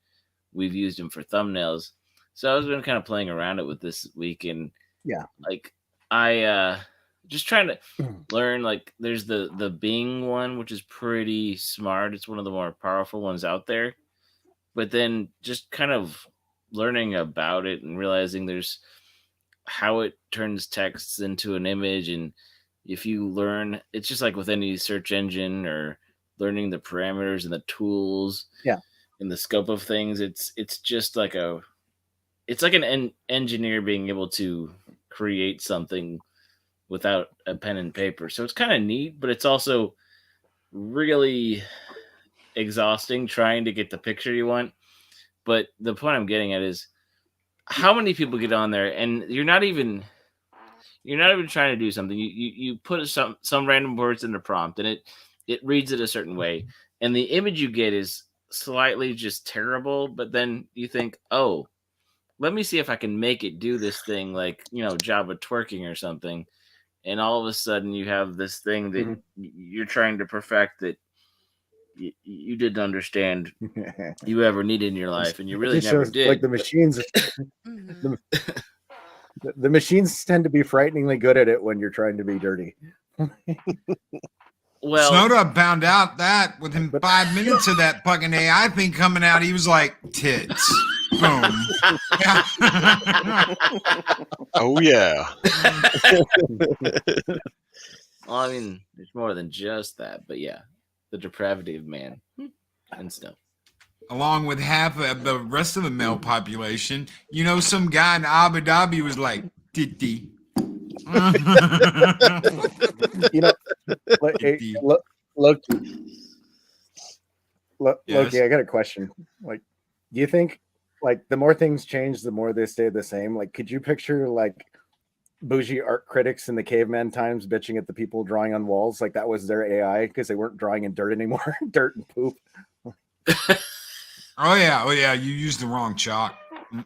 we've used them for thumbnails. So I was been kind of playing around it with this week, and yeah, like I just trying to learn. Like there's the Bing one, which is pretty smart. It's one of the more powerful ones out there. But then just kind of learning about it and realizing there's how it turns texts into an image, and if you learn, it's just like with any search engine or learning the parameters and the tools, and the scope of things. It's just like it's like an engineer being able to create something without a pen and paper. So it's kind of neat, but it's also really exhausting trying to get the picture you want. But the point I'm getting at is how many people get on there and you're not even trying to do something. You put some random words in the prompt and it reads it a certain way, and the image you get is slightly just terrible. But then you think, oh, let me see if I can make it do this thing, like Java twerking or something. And all of a sudden, you have this thing that you're trying to perfect that you didn't understand you ever needed in your life, and you really never did. Like the machines. The machines tend to be frighteningly good at it when you're trying to be dirty. Well, Sno Dub found out that within 5 minutes of that fucking AI thing coming out, he was like, tits. Boom. Oh, yeah. Well, I mean, there's more than just that, but yeah, the depravity of man and stuff. Along with half of the rest of the male population, some guy in Abu Dhabi was like, titty. Loki, I got a question. Like, do you think, like, the more things change, the more they stay the same? Like, could you picture, like, bougie art critics in the caveman times bitching at the people drawing on walls like that was their AI because they weren't drawing in dirt anymore, dirt and poop? Oh yeah, you used the wrong chalk.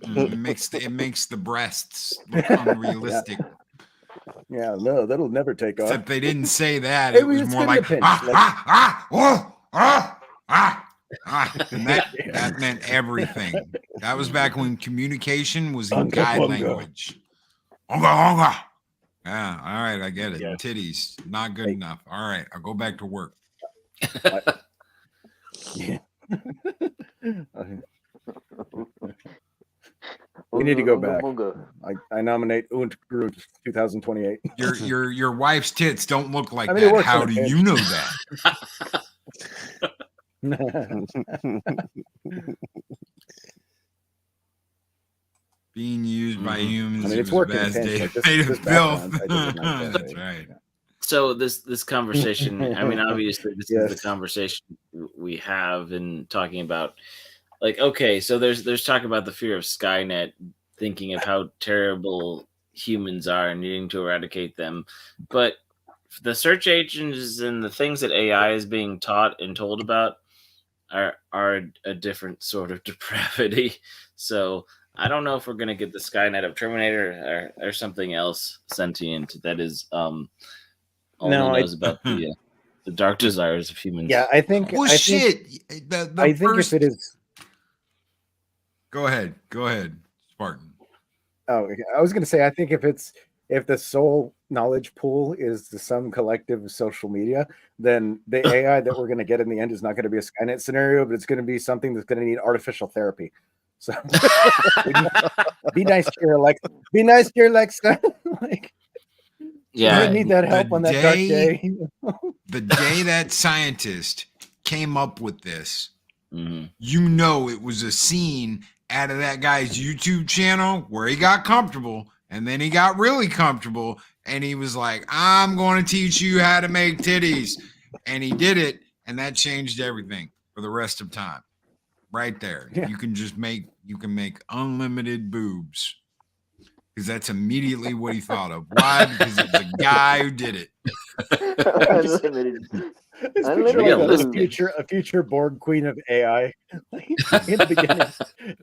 It makes the breasts look unrealistic. Yeah, no, that'll never take off. Except they didn't say that. It was more like and that meant everything. That was back when communication was in guide language. Onga. Yeah, all right, I get it. Yeah. Titties, not good enough. All right, I'll go back to work. Yeah. We need to go back. I nominate Und Groot 2028. Your wife's tits don't look like that. How do you know that? Being used by humans. I mean, it's working. Made of filth. That's right. So this conversation, I mean, obviously this is the Yes. conversation we have in talking about, like, okay, so there's talk about the fear of Skynet, thinking of how terrible humans are and needing to eradicate them, but the search engines and the things that AI is being taught and told about are a different sort of depravity. So I don't know if we're gonna get the Skynet of Terminator or something else sentient that is only knows about the dark desires of humans. Yeah, I think. Well, I shit. Think, the I think first... if it is. Go ahead, Spartan. Oh, okay. I was going to say, I think if the sole knowledge pool is the some collective of social media, then the AI that we're going to get in the end is not going to be a Skynet scenario, but it's going to be something that's going to need artificial therapy. So be nice to your Alexa. Be nice to your Alexa. Like, yeah, you need that help on that dark day. The day that scientist came up with this, you know it was a scene out of that guy's YouTube channel where he got comfortable and then he got really comfortable and he was like, I'm going to teach you how to make titties. And he did it, and that changed everything for the rest of time. Right there. Yeah. You can make unlimited boobs. Because that's immediately what he thought of. Why? Because it was a guy who did it. A future Borg queen of AI. In the beginning,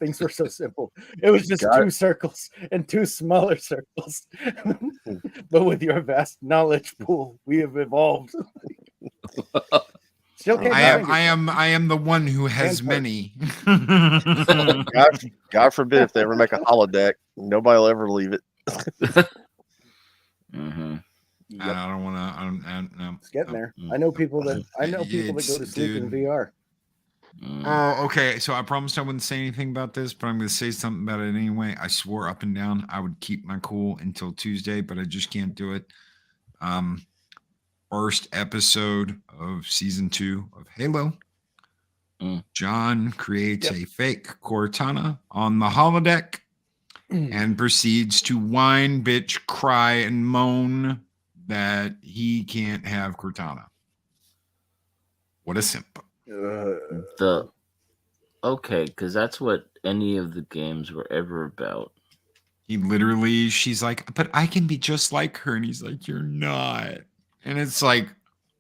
things were so simple. It was just two circles and two smaller circles. But with your vast knowledge pool, we have evolved. I am the one who has many. God forbid if they ever make a holodeck, nobody will ever leave it. Yep. I don't want to. No, it's getting there. I know people that go to sleep in VR. Oh, okay. So I promised I wouldn't say anything about this, but I'm going to say something about it anyway. I swore up and down I would keep my cool until Tuesday, but I just can't do it. First episode of season 2 of Halo. John creates a fake Cortana on the holodeck and proceeds to whine, bitch, cry, and moan that he can't have Cortana. What a simp. Okay, because that's what any of the games were ever about. She's like, but I can be just like her. And he's like, you're not. And it's like,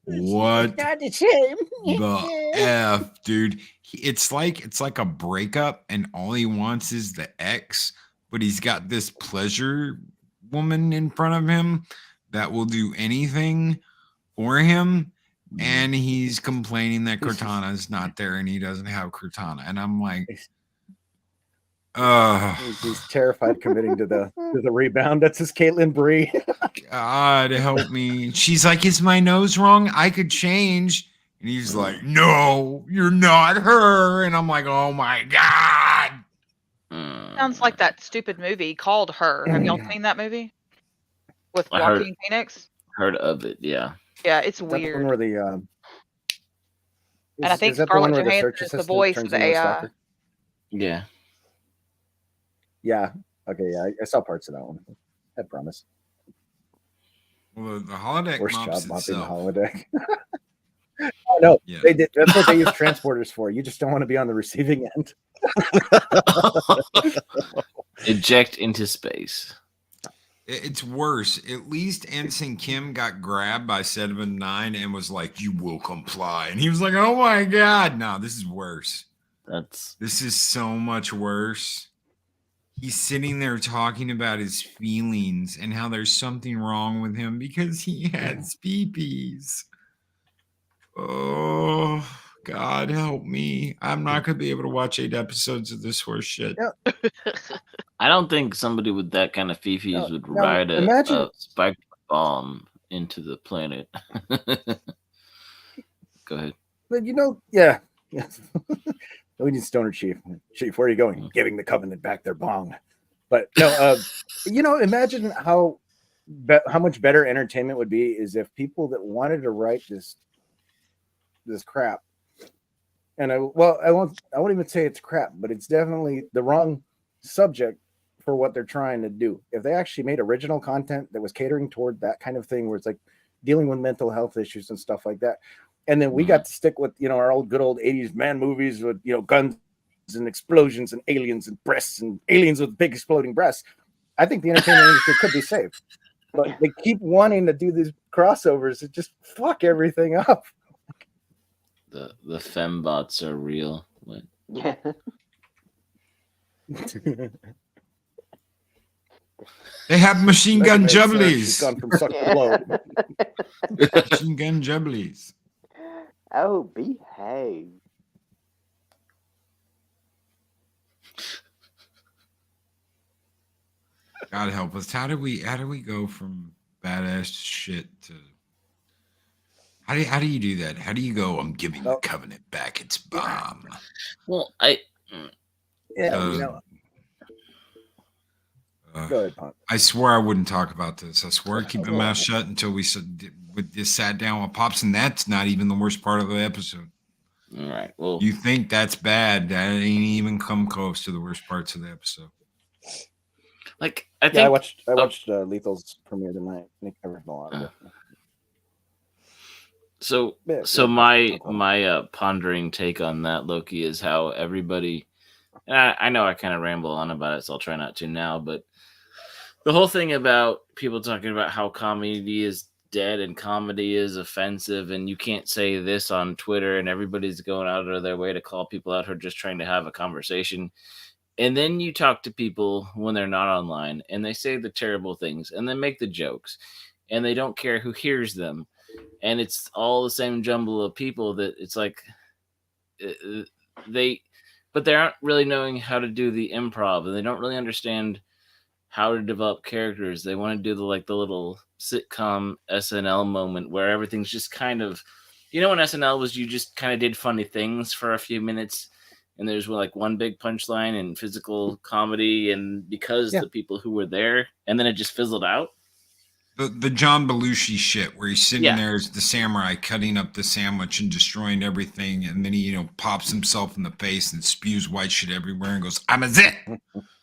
what the F, dude? It's like a breakup, and all he wants is the ex, but he's got this pleasure woman in front of him that will do anything for him, and he's complaining that Cortana is not there and he doesn't have Cortana. And I'm like, he's terrified committing to the rebound. That's his Caitlin Bree. God help me. She's like, is my nose wrong? I could change. And he's like, no, you're not her. And I'm like, oh my God. Sounds like that stupid movie called Her. Have y'all seen that movie? With Joaquin Phoenix? Heard of it, yeah. Yeah, it's weird. Where the, and I think Scarlett Johansson is the voice of the AI. Yeah. Yeah. Okay. Yeah, I saw parts of that one. I promise. Well, the holodeck worst mops job mopping the itself. holodeck. Oh no, they did. That's what they use transporters for. You just don't want to be on the receiving end. Eject into space. It's worse. At least Ensign Kim got grabbed by 7-9 and was like, "You will comply," and he was like, "Oh my God, no, this is worse. This is so much worse." He's sitting there talking about his feelings and how there's something wrong with him because he has peepees. Oh, God help me. I'm not going to be able to watch 8 episodes of this horse shit. I don't think somebody with that kind of fifis would ride a spiked bomb into the planet. Go ahead. But yeah. We need Stoner Chief. Chief, where are you going? Giving the Covenant back their bong. But no, imagine how much better entertainment would be is if people that wanted to write this crap, and I won't even say it's crap, but it's definitely the wrong subject for what they're trying to do. If they actually made original content that was catering toward that kind of thing, where it's like dealing with mental health issues and stuff like that. And then we got to stick with, you know, our old good old 80s man movies with, you know, guns and explosions and aliens and breasts and aliens with big exploding breasts. I think the entertainment industry could be saved. But they keep wanting to do these crossovers that just fuck everything up. The fembots are real. What? Yeah. They have machine gun jubblies. She's gone from suck to blow. Machine gun jubblies. Oh, behave. God help us. How do we go from badass shit to how do you do that? How do you go, I'm giving the Covenant back its bomb? Well, you know. Go ahead, Pop. I swore I wouldn't talk about this. I swore I'd keep my mouth shut until we sat down with Pops, and that's not even the worst part of the episode. All right. Well, you think that's bad? That ain't even come close to the worst parts of the episode. Like I think I watched Lethal's premiere tonight. And it covered a lot of it. So my pondering take on that, Loki, is how everybody. And I know I kind of ramble on about it, so I'll try not to now. But the whole thing about people talking about how comedy is dead and comedy is offensive, and you can't say this on Twitter, and everybody's going out of their way to call people out who are just trying to have a conversation. And then you talk to people when they're not online, and they say the terrible things, and they make the jokes, and they don't care who hears them. And it's all the same jumble of people that it's like but they aren't really knowing how to do the improv, and they don't really understand how to develop characters. They want to do the little sitcom SNL moment where everything's just kind of, you know, when SNL was, you just kind of did funny things for a few minutes, and there's like one big punchline and physical comedy, and because the people who were there, and then it just fizzled out. The John Belushi shit where he's sitting there as the samurai cutting up the sandwich and destroying everything, and then he, you know, pops himself in the face and spews white shit everywhere and goes, I'm a zit.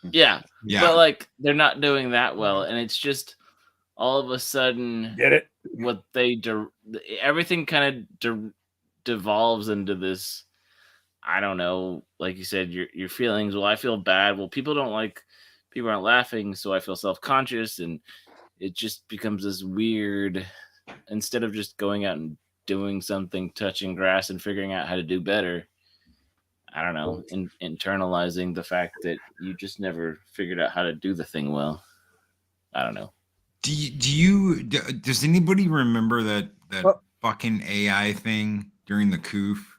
Yeah. But like they're not doing that well, and it's just all of a sudden get it what they everything kind of devolves into this. I don't know, like you said, your feelings. Well, I feel bad. Well, people aren't laughing, so I feel self-conscious, and it just becomes this weird, instead of just going out and doing something, touching grass and figuring out how to do better. I don't know, internalizing the fact that you just never figured out how to do the thing well. I don't know. Does anybody remember that fucking AI thing during the coof?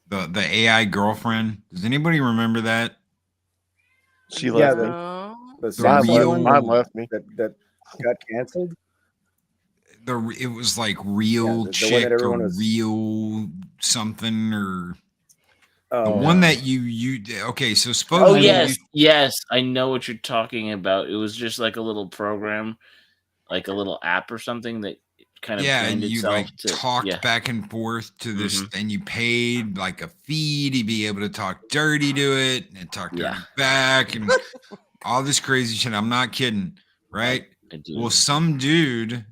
The AI girlfriend? Does anybody remember that? She left me. Mine left me. That got canceled. It was like real chick or real something or the one that you okay. So supposedly, yes, I know what you're talking about. It was just like a little program, like a little app or something that kind of and you talked back and forth to this, and you paid like a fee to be able to talk dirty to it and talk dirty back and all this crazy shit. I'm not kidding, right? Well, some dude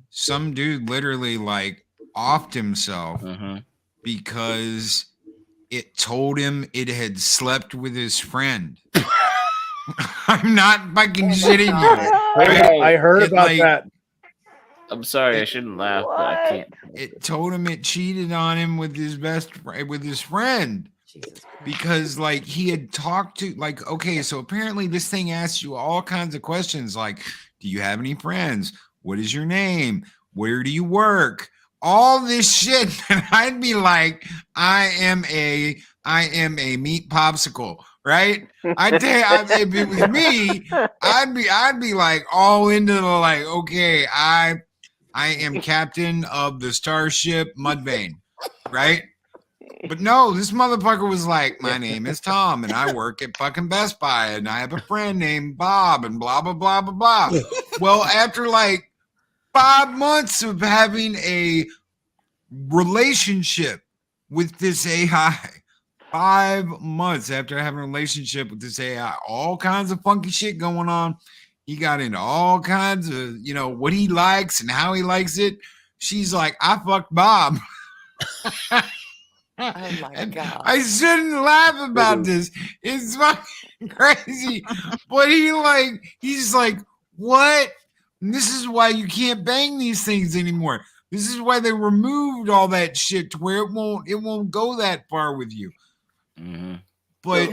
literally like offed himself because it told him it had slept with his friend. I'm not fucking shitting you. I heard about that. I'm sorry, I shouldn't laugh, but I can't. It told him it cheated on him with his friend. Because like he had talked to okay, so apparently this thing asks you all kinds of questions like, do you have any friends? What is your name? Where do you work? All this shit. And I'd be like, I am a meat popsicle, right? If it was me, I'd be like all into the like, okay, I am captain of the starship Mudvayne, right? But no, this motherfucker was like, my name is Tom, and I work at fucking Best Buy, and I have a friend named Bob, and blah, blah, blah, blah, blah. Well, after like 5 months of having a relationship with this AI, 5 months after having a relationship with this AI, all kinds of funky shit going on. He got into all kinds of, you know, what he likes and how he likes it. she's like, I fucked Bob. Oh my and God. I shouldn't laugh about this. It's fucking crazy. But he's like, what? And this is why you can't bang these things anymore. This is why they removed all that shit to where it won't go that far with you. Mm-hmm. But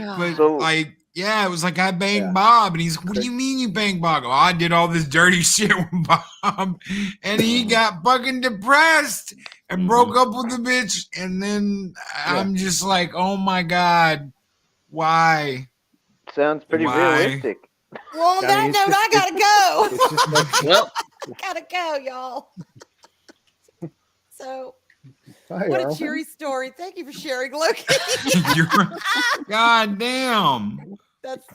like, yeah, it was like I banged Bob, and he's, what do you mean you banged Bob? Oh, I did all this dirty shit with Bob, and he got fucking depressed and broke up with the bitch, and then I'm just like, oh my God, why? Sounds pretty realistic. Well, on that note, I gotta go. Well, gotta go, y'all. So, Hi, what a Arlen. cheery story. Thank you for sharing, Loki. God damn. That's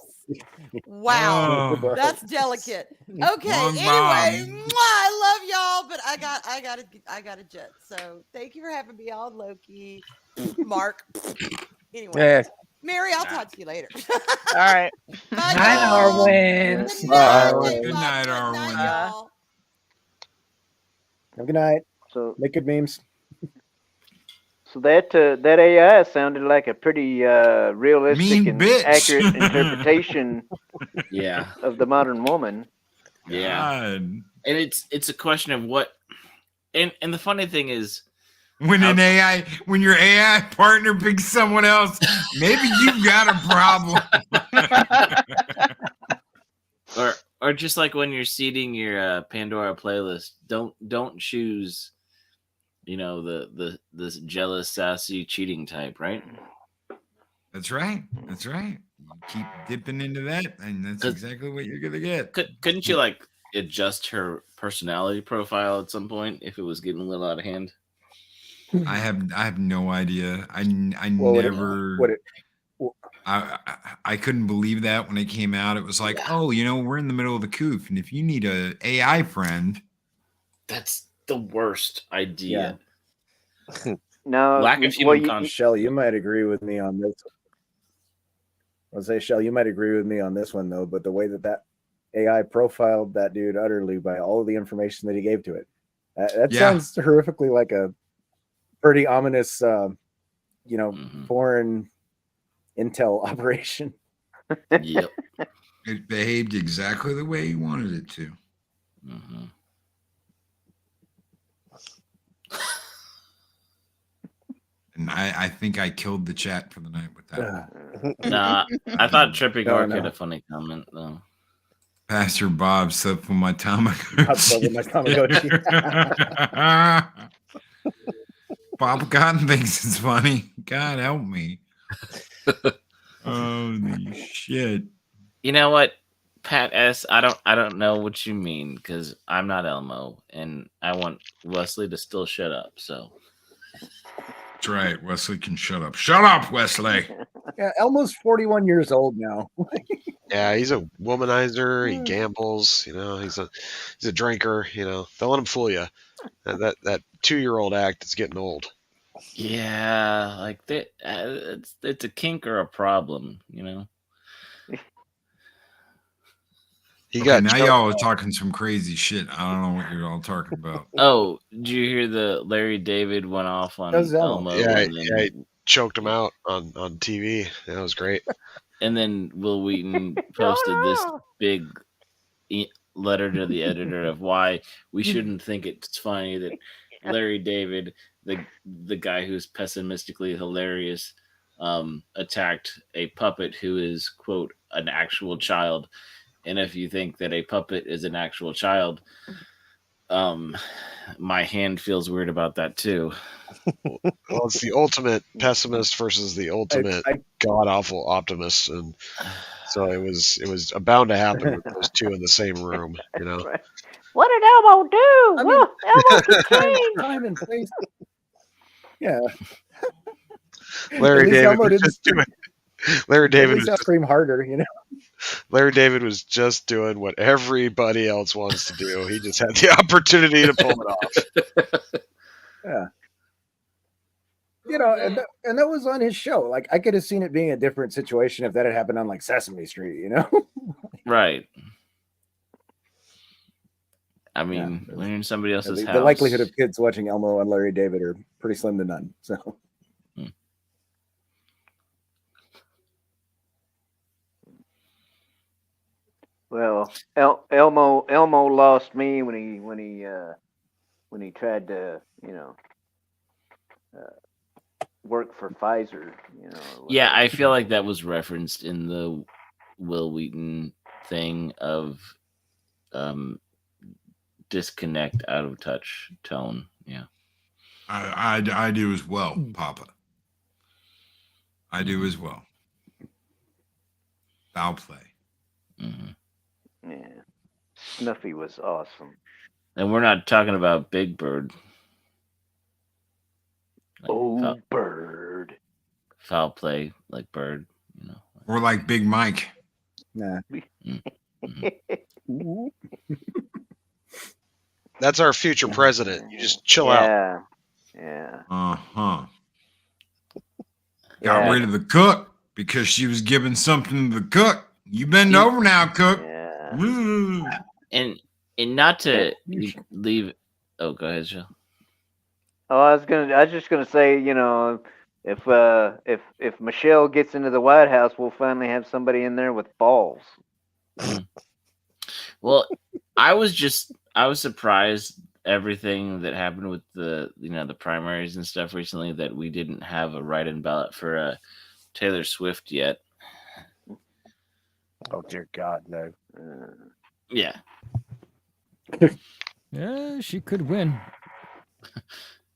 wow. Oh. That's delicate. Okay. Long Anyway, Bob. I love y'all, but I gotta jet. So thank you for having me on, Loki. Mark. Anyway. Yeah. Mary, I'll talk to you later. All right. Bye, Night, y'all. Arwen. Good night. Good night, Arwen. Y'all. Have a good night. So make good memes. So that AI sounded like a pretty realistic Mean and bitch. accurate interpretation of the modern woman. Yeah. God. And it's a question of what, and the funny thing is, when your AI partner picks someone else, maybe you've got a problem. or just like when you're seeding your Pandora playlist, don't choose, the jealous, sassy, cheating type, right? That's right. That's right. You keep dipping into that, and that's exactly what you're gonna get. Couldn't you like adjust her personality profile at some point if it was getting a little out of hand? I have no idea. I couldn't believe that when it came out. It was like, we're in the middle of the coof, and if you need a AI friend, that's the worst idea. No, lack of human Shell, you might agree with me on this. I'll say, Shell, you might agree with me on this one though. But the way that AI profiled that dude utterly by all of the information that he gave to it, that sounds horrifically like a pretty ominous, foreign intel operation. Yep. It behaved exactly the way he wanted it to. Mm-hmm. And I think I killed the chat for the night with that. Nah, I thought Trippy Gark had a funny comment though. Pastor Bob slept with my Tamagotchi. Bob Cotton thinks it's funny. God help me. Holy shit. You know what, Pat S? I don't know what you mean, because I'm not Elmo, and I want Wesley to still shut up. So that's right. Wesley can shut up. Shut up, Wesley. Yeah, Elmo's 41 years old now. Yeah, he's a womanizer. He gambles. He's a drinker. Don't let him fool you. That 2-year-old act is getting old. Yeah, like that. It's a kink or a problem. Now y'all are talking some crazy shit. I don't know what you're all talking about. Oh, did you hear the Larry David went off on Elmo? Yeah, he choked him out on TV. That was great. And then Will Wheaton posted this big letter to the editor of why we shouldn't think it's funny that Larry David, the guy who's pessimistically hilarious, attacked a puppet who is, quote, an actual child. And if you think that a puppet is an actual child, my hand feels weird about that too. Well, it's the ultimate pessimist versus the ultimate god awful optimist, and so it was bound to happen with those two in the same room. Right. What did Elmo do? Elmo can change. Time and place. Yeah. Larry David was just doing. Larry David was just scream harder, Larry David was just doing what everybody else wants to do. He just had the opportunity to pull it off. Yeah. And that was on his show. Like, I could have seen it being a different situation if that had happened on like Sesame Street, Right. I mean, when you're in somebody else's the house, likelihood of kids watching Elmo and Larry David are pretty slim to none. So. Well, Elmo lost me when he tried to work for Pfizer. Yeah, I feel like that was referenced in the Will Wheaton thing of disconnect, out of touch tone. Yeah, I do as well, Papa. I do as well. Foul play. Yeah, Snuffy was awesome. And we're not talking about Big Bird. Like Bird. Foul play like Bird, Or like Big Mike. Nah. That's our future president. You just chill out. Yeah. Got rid of the cook because she was giving something to the cook. You bend over now, cook. And not to leave. Oh, go ahead, Joe. Oh, I was just gonna say, if Michelle gets into the White House, we'll finally have somebody in there with balls. Well, I was surprised everything that happened with the primaries and stuff recently, that we didn't have a write-in ballot for Taylor Swift yet. Oh dear God, no. Yeah. Yeah, she could win.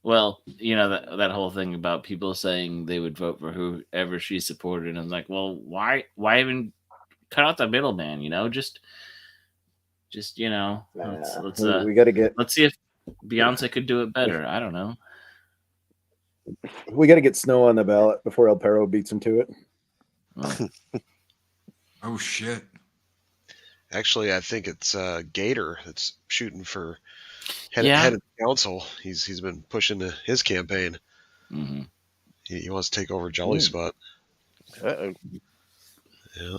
Well, that whole thing about people saying they would vote for whoever she supported, and I'm like, well, why even cut out the middleman? Just let's we got to get. Let's see if Beyonce could do it better. I don't know. We got to get Snow on the ballot before El Perro beats him to it. Oh shit! Actually, I think it's Gator that's shooting for head of the council. He's been pushing his campaign. Mm-hmm. He wants to take over Jolly Spot. Uh-oh. Yeah.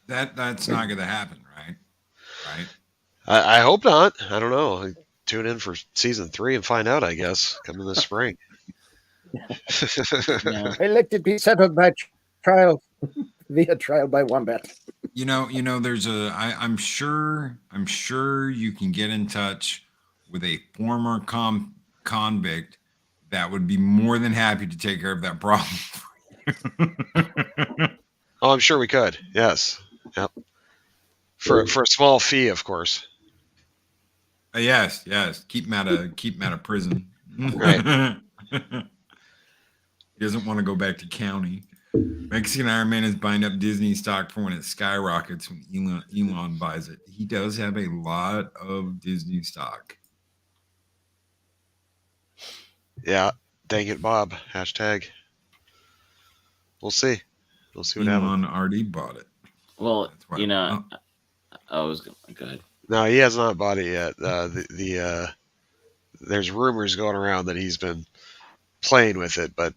That's not going to happen, right? I hope not. I don't know. Tune in for season 3 and find out, I guess, coming this spring. Elected be settled by trial via trial by wombat. There's I'm sure you can get in touch with a former convict that would be more than happy to take care of that problem. Oh, I'm sure we could. Yes. Yep. For a small fee, of course. Yes. Keep him out of prison. Right. He doesn't want to go back to county. Mexican Iron Man is buying up Disney stock for when it skyrockets when Elon buys it. He does have a lot of Disney stock. Yeah. Dang it, Bob. #. We'll see. We'll see what happens. Elon already bought it. Well, I was going to go ahead. No, he has not bought it yet. There's rumors going around that he's been playing with it, but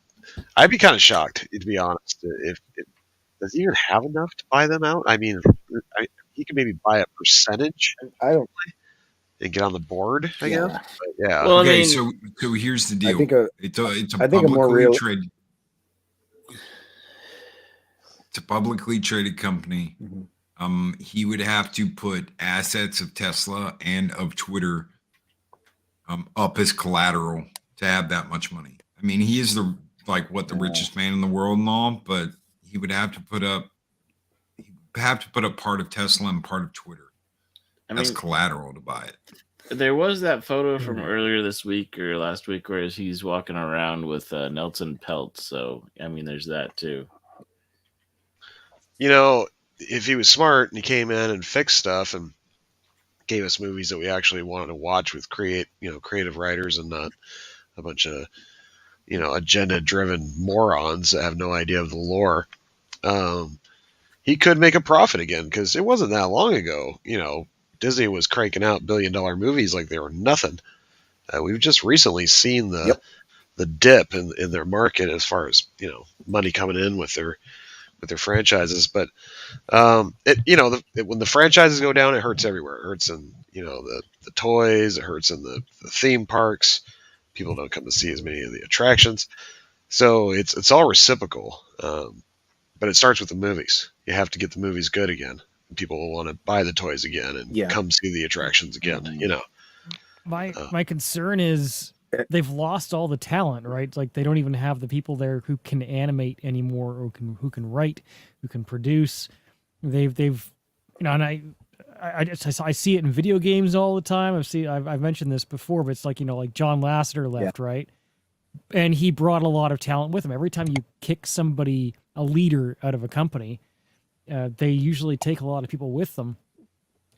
I'd be kind of shocked, to be honest. If does he even have enough to buy them out? I mean, he could maybe buy a percentage. I don't. And get on the board, I guess. But yeah. Well, okay, so here's the deal. I think it's a more traded. It's a publicly traded company. Mm-hmm. He would have to put assets of Tesla and of Twitter up as collateral to have that much money. I mean, he is the richest man in the world and all, but he would have to put up part of Tesla and part of Twitter as collateral to buy it. There was that photo from earlier this week or last week where he's walking around with Nelson Peltz. So, I mean, there's that too. If he was smart and he came in and fixed stuff and gave us movies that we actually wanted to watch with creative writers and not a bunch of, agenda-driven morons that have no idea of the lore, he could make a profit again, because it wasn't that long ago. Disney was cranking out billion-dollar movies like they were nothing. We've just recently seen the dip in their market as far as money coming in with their franchises. But when the franchises go down, it hurts everywhere. It hurts in the toys. It hurts in the theme parks. People don't come to see as many of the attractions. So it's all reciprocal. But it starts with the movies. You have to get the movies good again. People will want to buy the toys again and come see the attractions again. My concern is they've lost all the talent, right? Like they don't even have the people there who can animate anymore, or who can write, who can produce. They've and I see it in video games all the time. I've mentioned this before, but it's like like John Lasseter left, right? And he brought a lot of talent with him. Every time you kick somebody, a leader, out of a company, they usually take a lot of people with them.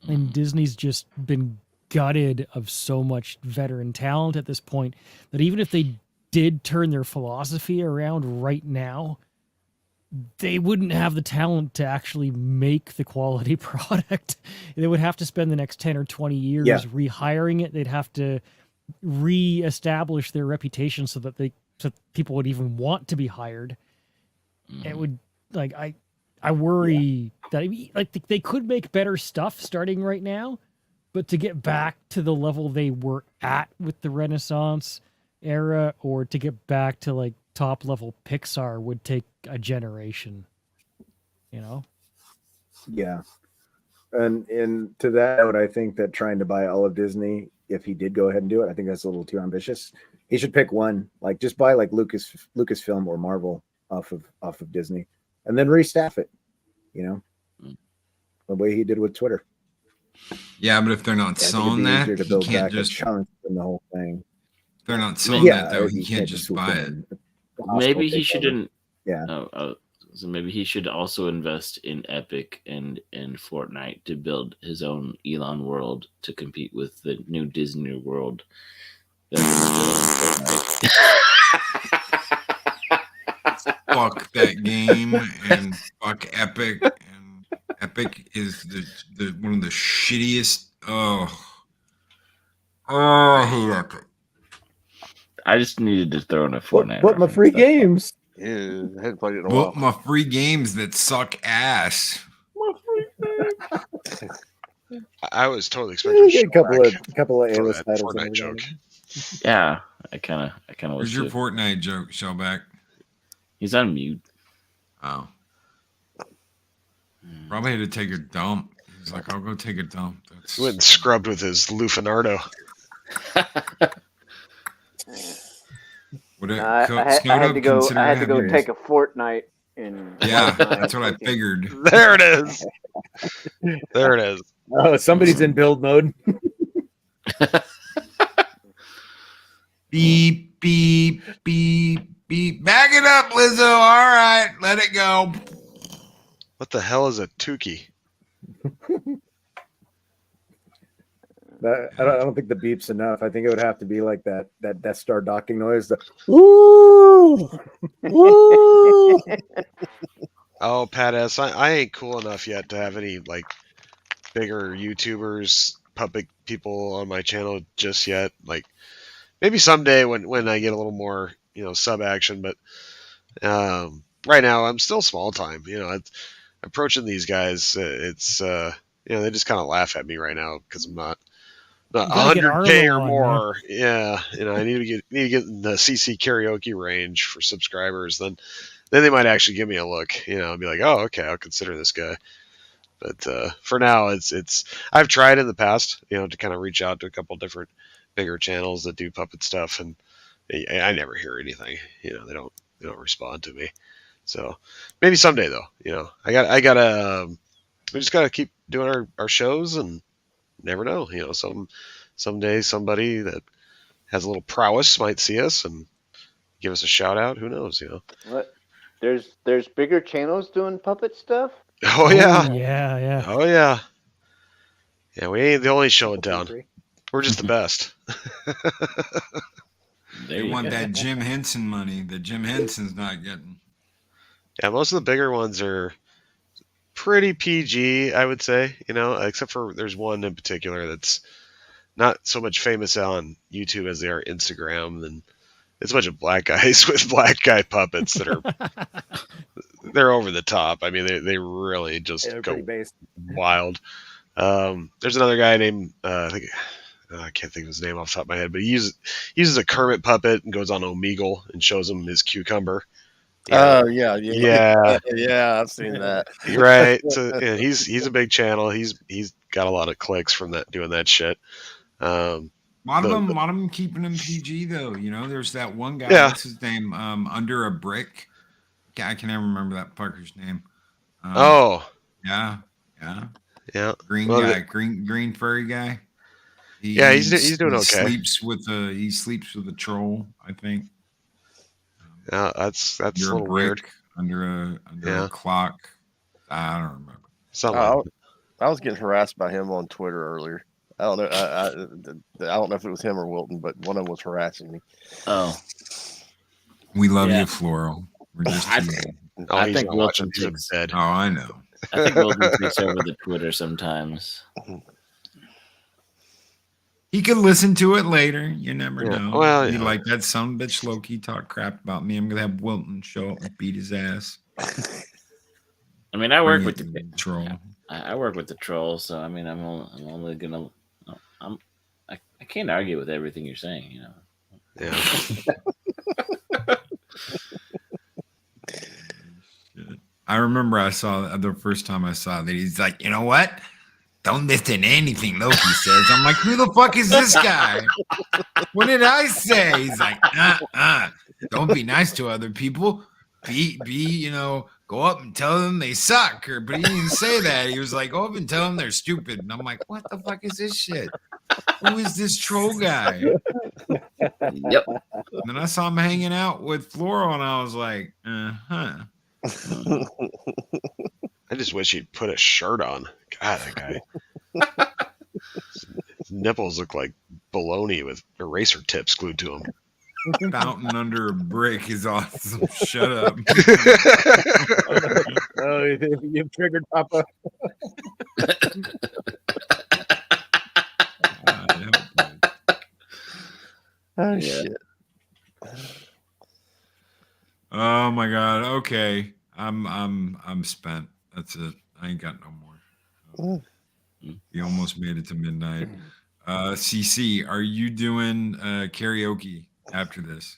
And Disney's just been gutted of so much veteran talent at this point that even if they did turn their philosophy around right now, they wouldn't have the talent to actually make the quality product. They would have to spend the next 10 or 20 years rehiring it. They'd have to re-establish their reputation so that people would even want to be hired. It would I worry that they could make better stuff starting right now, but to get back to the level they were at with the Renaissance era, or to get back to top level Pixar, would take a generation. Yeah. And to that note, I think that trying to buy all of Disney, if he did go ahead and do it, I think that's a little too ambitious. He should pick one, just buy Lucasfilm or Marvel off of Disney, and then restaff it, the way he did with Twitter. Yeah, but if they're not selling that, to build back a chunk in the whole thing. If they're not selling that, though, you can't just buy it. Maybe he shouldn't. Yeah. So maybe he should also invest in Epic and Fortnite to build his own Elon world to compete with the new Disney World. Fuck that game and fuck Epic. And Epic is the one of the shittiest. I hate Epic. I just needed to throw in a Fortnite. What my free games? Yeah, I hadn't played it in a while. My free games that suck ass. I was totally expecting a couple of A-list titles. Fortnite joke. Yeah, I kind of. Where's your Fortnite joke, Shellback? He's on mute. Oh. Probably had to take a dump. He's like, I'll go take a dump. He went and scrubbed with his Lufinardo. I had to go take a fortnight in. Yeah, that's what I figured. There it is. There it is. Oh, somebody's in build mode. Beep, beep, beep, beep. Back it up, Lizzo. All right, let it go. What the hell is a Tukey? I don't think the beep's enough. I think it would have to be like that Death Star docking noise. The woo, woo. Oh, Pat S. I ain't cool enough yet to have any bigger YouTubers, puppet people on my channel just yet. Maybe someday when I get a little more sub action, but right now I'm still small time. Approaching these guys, it's they just kind of laugh at me right now because I'm not 100K or more. Man. Yeah, I need to get in the CC karaoke range for subscribers. Then they might actually give me a look. And be like, oh, okay, I'll consider this guy. But for now, it's I've tried in the past, to kind of reach out to a couple different bigger channels that do puppet stuff, and I never hear anything. They don't respond to me. So maybe someday though. We just gotta keep doing our shows, and never know. Someday somebody that has a little prowess might see us and give us a shout out. Who knows? What? There's bigger channels doing puppet stuff. Oh yeah. Yeah. Oh yeah. Yeah, we ain't the only show in town. We're just the best. They want that Jim Henson money that Jim Henson's not getting. Yeah, most of the bigger ones are pretty PG, I would say, except for there's one in particular that's not so much famous on YouTube as they are Instagram. And it's a bunch of black guys with black guy puppets that are they're over the top. I mean, they really just go wild. There's another guy named I can't think of his name off the top of my head, but he uses a Kermit puppet and goes on Omegle and shows him his cucumber. Oh yeah. Yeah. Yeah, I've seen that. Right. So yeah, he's a big channel. He's got a lot of clicks from that doing that shit. A lot of them keeping him PG though. You know, there's that one guy. Yeah. What's his name? Under a Brick. I can never remember that fucker's name. Yeah. Green guy, green furry guy. He's doing okay. He sleeps with a troll, I think. Yeah, that's a Under little weird. Under a clock. I don't remember. I was getting harassed by him on Twitter earlier. I don't know. I don't know if it was him or Wilton, but one of them was harassing me. Oh, we love you, Floral. We're just I think Wilton takes. Oh, I know. I think Wilton takes over the Twitter sometimes. He could listen to it later. You never know. Well, he like that son bitch Loki talk crap about me. I'm gonna have Wilton show up and beat his ass. I mean, I work with the troll. I work with the troll, so I mean, I'm only gonna. I can't argue with everything you're saying, you know. Yeah. I remember I saw the first time I saw that he's like, you know what? Don't listen to anything Loki says. I'm like, who the fuck is this guy? What did I say? He's like, don't be nice to other people. Be, go up and tell them they suck. But he didn't say that. He was like, go up and tell them they're stupid. And I'm like, what the fuck is this shit? Who is this troll guy? Yep. And then I saw him hanging out with Floral, and I was like, I just wish he'd put a shirt on. God, that guy. His nipples look like bologna with eraser tips glued to them. Fountain under a brick is awesome. Shut up. Oh, you've triggered Papa. Oh shit. Oh my god. Okay. I'm spent. That's it. I ain't got no more. You almost made it to midnight. CC, are you doing karaoke after this?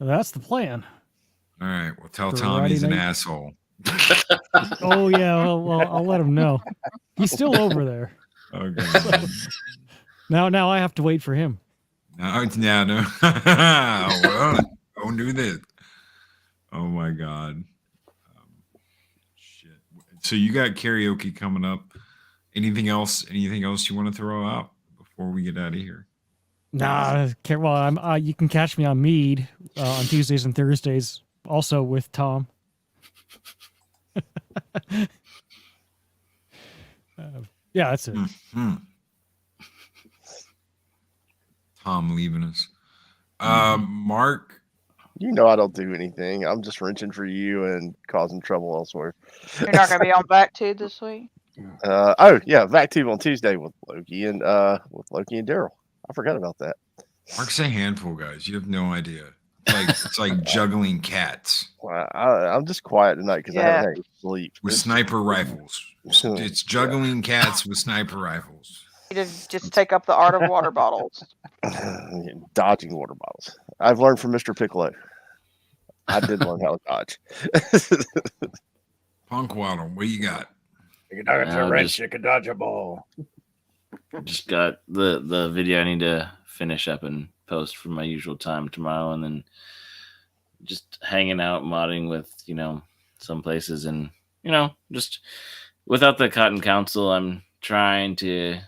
That's the plan. All right. Well, tell For Tom Friday he's an night? asshole. Oh yeah, well, I'll let him know. He's still over there. Okay. Now I have to wait for him. No. Well, don't do this. Oh my god. Shit. So you got karaoke coming up. Anything else you want to throw out before we get out of here? Nah, well, you can catch me on Mead on Tuesdays and Thursdays, also with Tom. Yeah, that's it. Mm-hmm. Tom leaving us. Mark, you know I don't do anything. I'm just wrenching for you and causing trouble elsewhere. You're not gonna be on Backtube this week. Oh yeah, Backtube on Tuesday with Loki and Daryl. I forgot about that. Mark's a handful, guys. You have no idea. It's like juggling cats. Well, I'm just quiet tonight because I haven't had any sleep. With sniper rifles. It's juggling cats with sniper rifles. You just take up the art of water bottles. Dodging water bottles. I've learned from Mr. Piccolo. I did learn how to dodge. Punk Waddle, what you got? You can dodge a wrench, you can dodge a ball. Just got the video I need to finish up and post for my usual time tomorrow, and then just hanging out modding with some places, and just without the Cotton Council, I'm trying to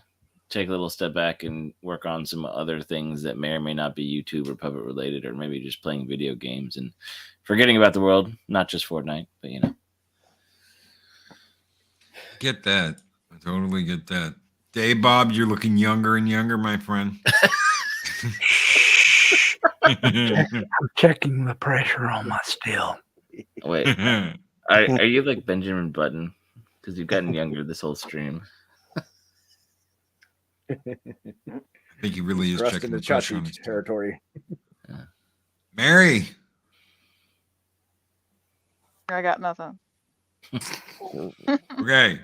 take a little step back and work on some other things that may or may not be YouTube or Puppet related, or maybe just playing video games and forgetting about the world, not just Fortnite, but Get that. I totally get that. Dave Bob, you're looking younger and younger, my friend. I'm checking the pressure on my still. Wait, are you like Benjamin Button? Because you've gotten younger this whole stream. I think he really is Thrust checking into the pressure on Chachi his territory. Mary. I got nothing. Okay.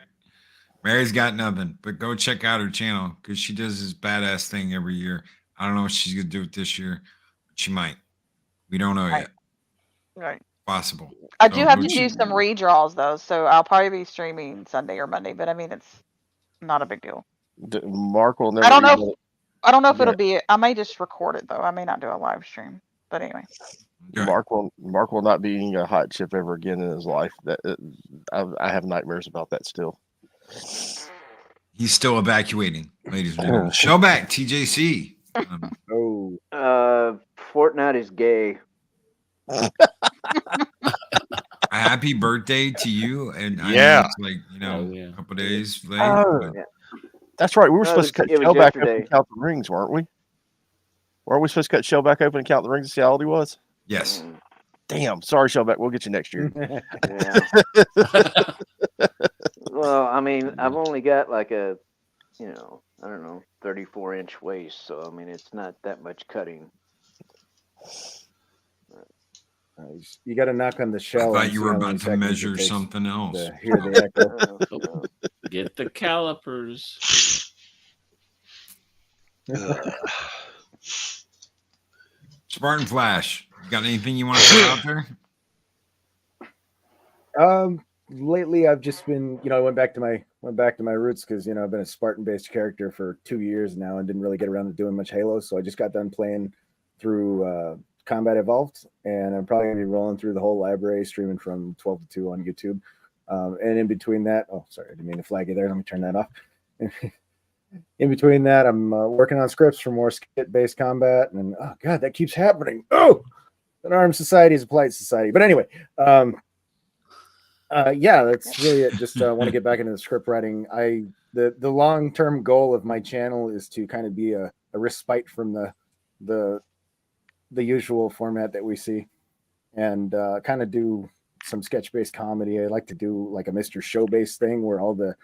Mary's got nothing, but go check out her channel because she does this badass thing every year. I don't know if she's gonna do it this year, but she might. We don't know yet. Right. Possible. I do So have go to do some redraws though, so I'll probably be streaming Sunday or Monday. But I mean, it's not a big deal. Mark will never. I don't know. I don't know if Yeah. it'll be. I may just record it though. I may not do a live stream. But anyway. Mark will not be eating a hot chip ever again in his life. That I have nightmares about that still. He's still evacuating, ladies and gentlemen. Show back, TJC. Fortnite is gay. A happy birthday to you, and I know Yeah. it's like a couple days late. Oh, but that's right. We were No, supposed to cut it was Shell back open yesterday. and count the rings, weren't we? Weren't we supposed to cut Shell back open and count the rings to see how old he was? Yes. Damn. Sorry, Shellback. We'll get you next year. Well, I mean, I've only got like a, I don't know, 34-inch waist, so I mean, it's not that much cutting. You got to knock on the shell. I thought and you see were how many about to seconds it measure takes something else. to hear the echo. Get the calipers. Spartan Flash, you got anything you want to put out there? Lately I've just been, I went back to my roots because I've been a Spartan-based character for 2 years now and didn't really get around to doing much Halo. So I just got done playing through Combat Evolved, and I'm probably gonna be rolling through the whole library, streaming from 12 to 2 on YouTube. And in between that, sorry, I didn't mean to flag you there. Let me turn that off. In between that, I'm working on scripts for more skit-based combat, and oh god, that keeps happening. Oh, an armed society is a polite society. But anyway, yeah, that's really it. Just want to get back into the script writing. The long-term goal of my channel is to kind of be a respite from the usual format that we see, and kind of do some sketch-based comedy. I like to do like a Mr. Show-based thing where all the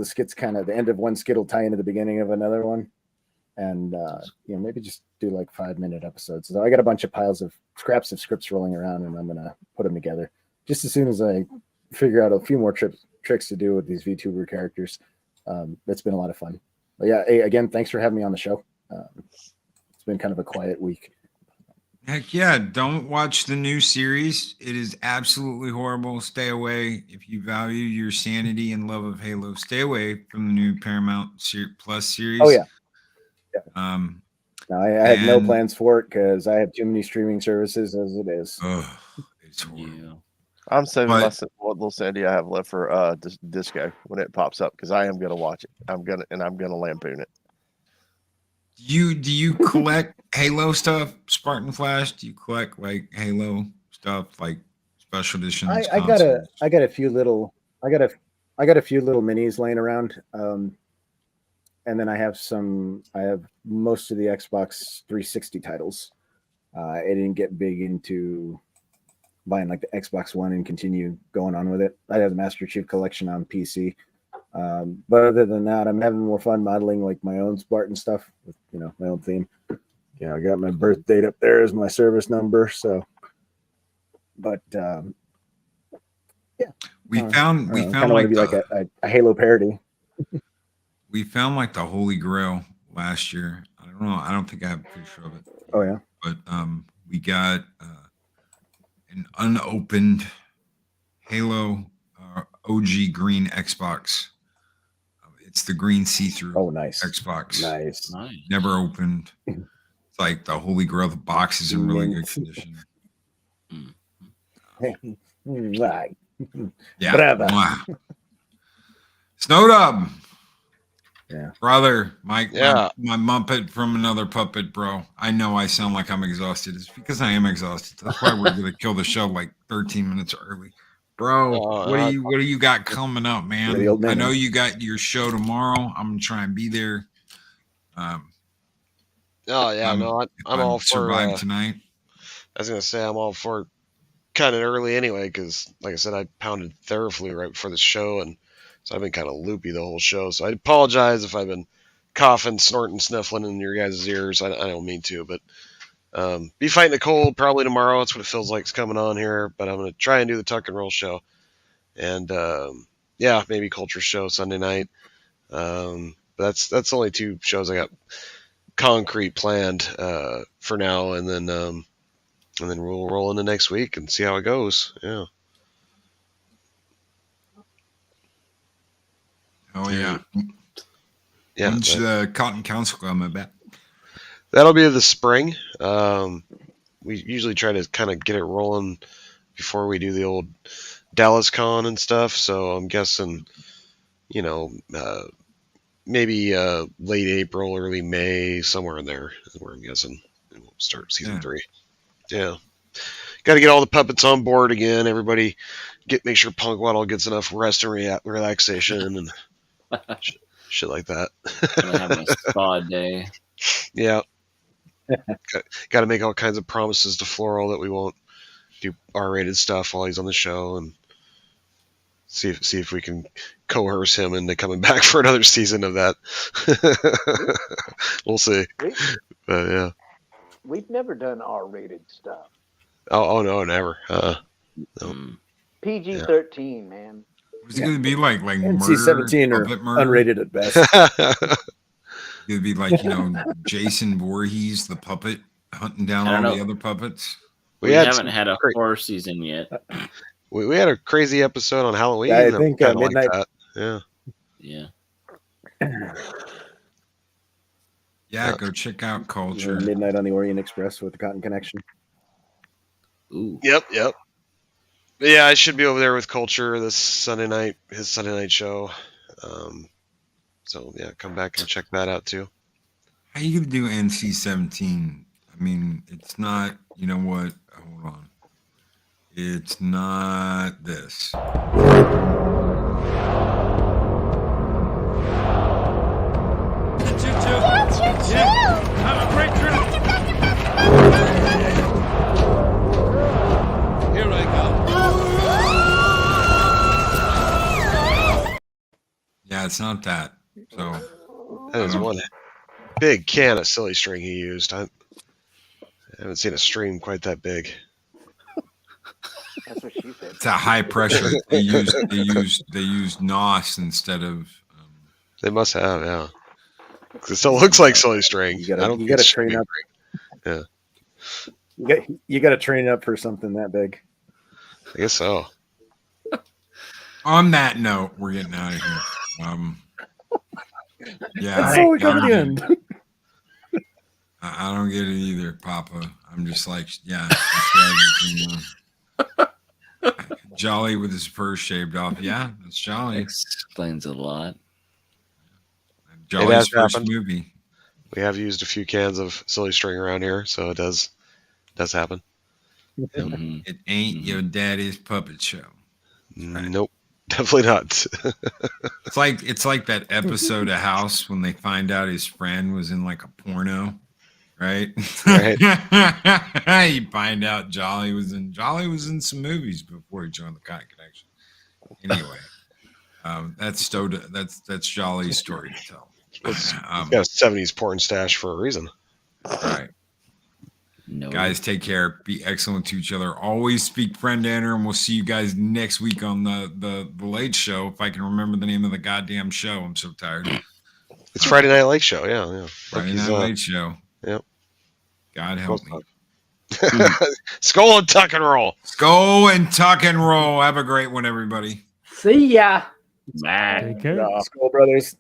skits kind of the end of one skit will tie into the beginning of another one, and maybe just do like 5-minute episodes. So I got a bunch of piles of scraps of scripts rolling around, and I'm gonna put them together just as soon as I figure out a few more tricks to do with these VTuber characters. It's been a lot of fun. But yeah, hey, again, thanks for having me on the show. It's been kind of a quiet week. Heck yeah, don't watch the new series. It is absolutely horrible. Stay away. If you value your sanity and love of Halo, stay away from the new Paramount Plus series. Oh yeah. No, I have no plans for it because I have too many streaming services as it is. It's horrible. I'm saving what little sanity I have left for Disco when it pops up because I am gonna watch it. I'm gonna lampoon it. Do you collect Halo stuff, Spartan Flash? Do you collect like Halo stuff, like special editions? I got a few little minis laying around, and then I have most of the Xbox 360 titles. I didn't get big into buying like the Xbox One and continue going on with it. I have the Master Chief Collection on PC. But other than that, I'm having more fun modeling like my own Spartan stuff with my own theme. I got my birth date up there as my service number. So, but yeah, we found like like a Halo parody. We found like the Holy Grail last year. I don't know. I don't think I have a picture of it. Oh yeah, but we got an unopened Halo OG green Xbox. It's the green see-through. Oh, nice Xbox. Nice. Never opened. It's like the Holy Grail. The box is in really good condition. Yeah. Wow. Sno Dub. Yeah. Brother, my Muppet from another puppet, bro. I know I sound like I'm exhausted. It's because I am exhausted. That's why we're gonna kill the show like 13 minutes early. Bro, what do you got coming up, man? I know you got your show tomorrow. I'm gonna try and be there. I'm all for survive tonight. I was gonna say I'm all for kind of early anyway, because like I said, I pounded Theraflu right before the show, and so I've been kind of loopy the whole show. So I apologize if I've been coughing, snorting, sniffling in your guys' ears. I don't mean to, but be fighting a cold probably tomorrow. That's what it feels like is coming on here. But I'm going to try and do the Tuck and Roll show. And yeah, maybe Culture Show Sunday night. But that's only 2 shows I got concrete planned for now, and then we'll roll into next week and see how it goes. Yeah. Oh yeah. Yeah. When's the Cotton Council coming back? That'll be the spring. We usually try to kind of get it rolling before we do the old Dallas Con and stuff. So I'm guessing, maybe late April, early May, somewhere in there is where I'm guessing. And we'll start season 3. Yeah. Got to get all the puppets on board again. Everybody make sure Punk Waddle gets enough rest and relaxation and shit like that. Gonna have a spa day. Yeah. Got to make all kinds of promises to Floral that we won't do R-rated stuff while he's on the show, and see if we can coerce him into coming back for another season of that. We'll see. But yeah. We've never done R-rated stuff. Oh no, never. No. PG-13, man. Is it going to be like NC-17 or unrated at best? It'd be like, Jason Voorhees, the puppet, hunting down all the other puppets. We haven't had a horror season yet. We had a crazy episode on Halloween. Yeah, I think Midnight. Like that. Yeah. Yeah, go check out Culture. Midnight on the Orient Express with the Cotton Connection. Ooh. Yep. Yeah, I should be over there with Culture this Sunday night, his Sunday night show. So yeah, come back and check that out too. How you gonna do NC-17? I mean, it's not. You know what? Hold on. It's not this. Have a great trip. Here I go. Yeah, it's not that. So that is one big can of silly string he used. I haven't seen a stream quite that big. That's what she said. It's a high pressure. They used NOS instead of. They must have, yeah. It still looks like silly string. You gotta train up. Yeah. You gotta train up for something that big. I guess so. On that note, we're getting out of here. Yeah, That's so we come to the end. I don't get it either, Papa. I'm just like, yeah. Jolly with his fur shaved off. Yeah, that's Jolly. Explains a lot. Jolly's first movie. We have used a few cans of silly string around here, so it does happen. It ain't your daddy's puppet show. Nope, definitely not. It's like that episode of House when they find out his friend was in like a porno, right? Right. You find out Jolly was in some movies before he joined the Cotton Connection. Anyway, that's Jolly's story to tell. He's got a 70s porn stash for a reason. Right. No. Guys, take care. Be excellent to each other. Always speak friend to enter, and we'll see you guys next week on the Late Show. If I can remember the name of the goddamn show, I'm so tired. It's Friday Night Late Show. Yeah. Friday Night Late Show. Yep. God help me. Skull and tuck and roll. Skull and tuck and roll. Have a great one, everybody. See ya. Bye. Skull Brothers.